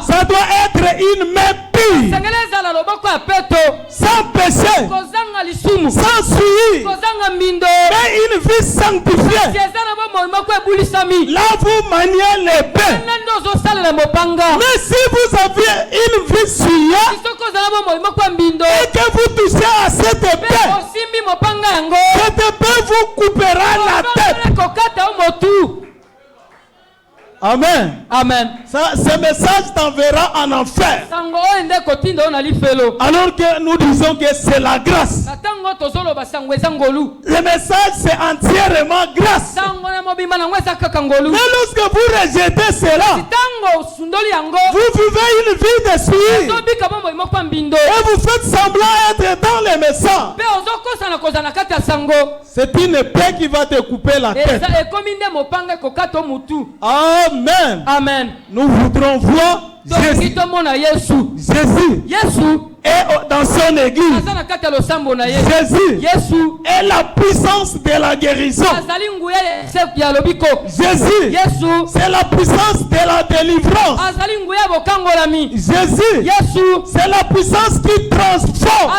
Speaker 1: ça doit être une main pure, sans péché, sans souillure, mais une vie sanctifiée. Là vous maniez l'épée. Mais si vous aviez une vie souillée et que vous touchez à cette épée vous coupera la tête. Amen.
Speaker 2: Amen.
Speaker 1: Ça, ce message t'enverra en enfer.
Speaker 2: Sango oyo nde kotinda oyo na lifelo.
Speaker 1: Alors que nous disons que c'est la grâce.
Speaker 2: Na tango tozoloba sango eza ngolu.
Speaker 1: Le message c'est entièrement grâce.
Speaker 2: Sango na mobimba nango eza kaka ngolu.
Speaker 1: Mais lorsque vous rejetez cela,
Speaker 2: Tango sundoli yango.
Speaker 1: vous vivez une vie de suie.
Speaker 2: Tobika bombo imokwa mbindo.
Speaker 1: Et vous faites semblant être dans les messages.
Speaker 2: Pe ozokosa na koza na kati ya sango.
Speaker 1: C'est une épée qui va te couper la tête.
Speaker 2: Eza ekomi nde mopanga kokata mutu.
Speaker 1: Amen.
Speaker 2: Amen.
Speaker 1: Nous voudrons voir Jésus. Jésus est dans son église. Jésus est la puissance de la guérison. Jésus, c'est la puissance de la délivrance. Jésus, c'est la puissance qui transforme.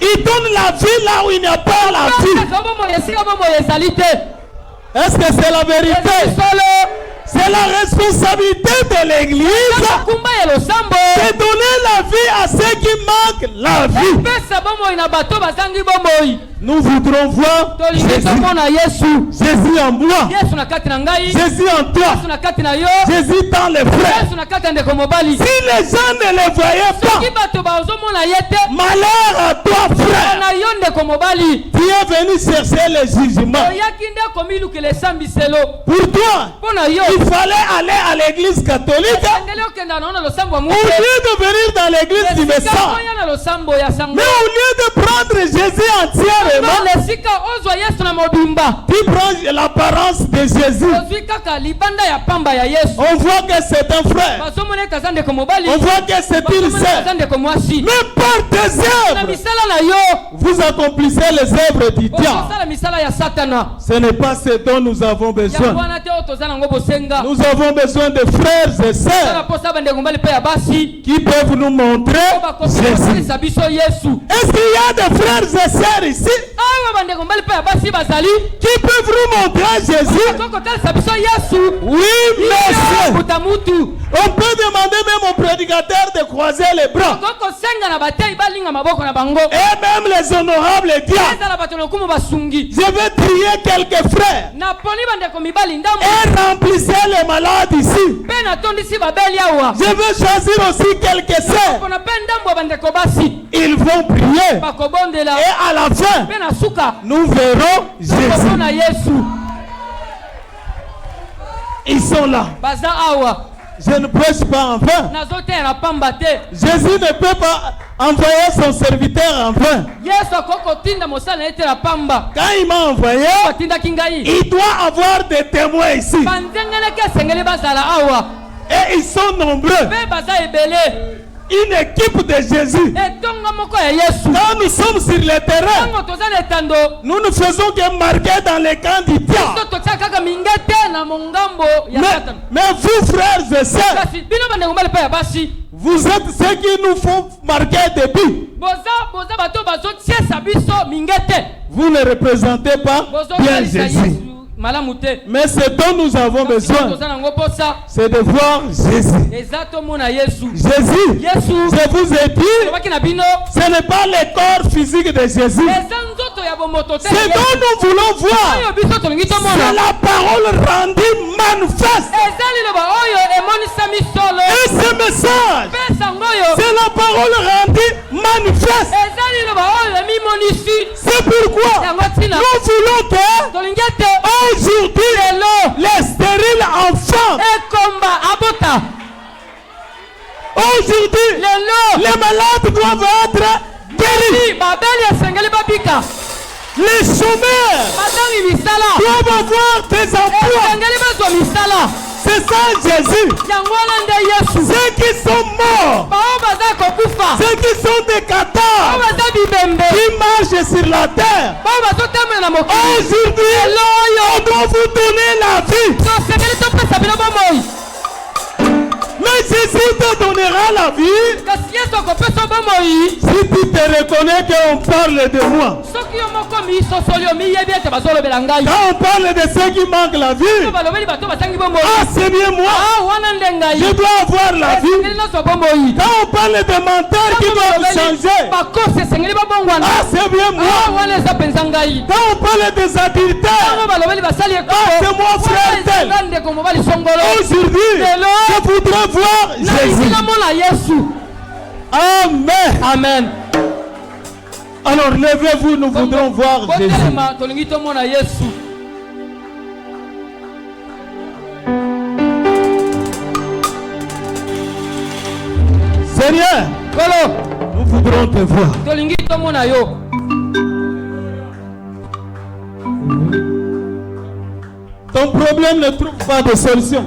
Speaker 1: Il donne la vie là où il n'y a pas la vie. Est-ce que c'est la vérité? C'est la responsabilité de l'église de donner la vie à ceux qui manquent la vie. Nous voudrons voir Jésus. Jésus en moi. Jésus en toi. Jésus dans les frères. Si les gens ne les voyaient pas, malheur à toi, frère. Tu es venu chercher le jugement. Pour toi, il fallait aller à l'église catholique au lieu de venir dans l'église du message. Mais au lieu de prendre Jésus entièrement, tu prends l'apparence de Jésus. On voit que c'est un frère. On voit que c'est une sœur. Mais par tes œuvres, vous accomplissez les œuvres du diable. Ce n'est pas ce dont nous avons besoin. Nous avons besoin de frères et sœurs qui peuvent nous montrer Jésus. Est-ce qu'il y a des frères et sœurs ici qui peuvent nous montrer Jésus? Oui, monsieur. On peut demander même au prédicateur de croiser les bras. Et même les honorables diables. Je vais trier quelques frères et remplissez les malades ici. Je vais choisir aussi quelques sœurs. Ils vont prier. Et à la fin, nous verrons Jésus. Ils sont là. Je ne prêche pas en vain. Jésus ne peut pas envoyer son serviteur en vain. Quand il m'a envoyé, il doit avoir des témoins ici. Et ils sont nombreux. Une équipe de Jésus. Quand nous sommes sur le terrain, nous ne faisons que marquer dans les camps du diable. Mais vous, frères et sœurs, vous êtes ceux qui nous font marquer des buts. Vous ne représentez pas bien Jésus. Mais ce dont nous avons besoin, c'est de voir Jésus. Jésus, je vous ai dit, ce n'est pas le corps physique de Jésus. Ce dont nous voulons voir, c'est la parole rendue manifeste. Et ce message, c'est la parole rendue manifeste. C'est pourquoi nous voulons que aujourd'hui, les stériles enfants, aujourd'hui, les malades doivent être guéris. Les chômeurs doivent avoir des emplois. C'est ça Jésus. Ceux qui sont morts, ceux qui sont des cadavres, qui marchent sur la terre, aujourd'hui, on doit vous donner la vie. Mais Jésus te donnera la vie Si tu te reconnais qu'on parle de moi, quand on parle de ceux qui manquent la vie, c'est bien moi. Je dois avoir la vie. Quand on parle de menteurs qui doivent changer, c'est bien moi. Quand on parle des adultères, c'est moi frère tel. Aujourd'hui, je voudrais voir Jésus. Amen.
Speaker 2: Amen.
Speaker 1: Alors levez-vous, nous voudrons voir Jésus. Seigneur, nous voudrons te voir. Ton problème ne trouve pas de solution.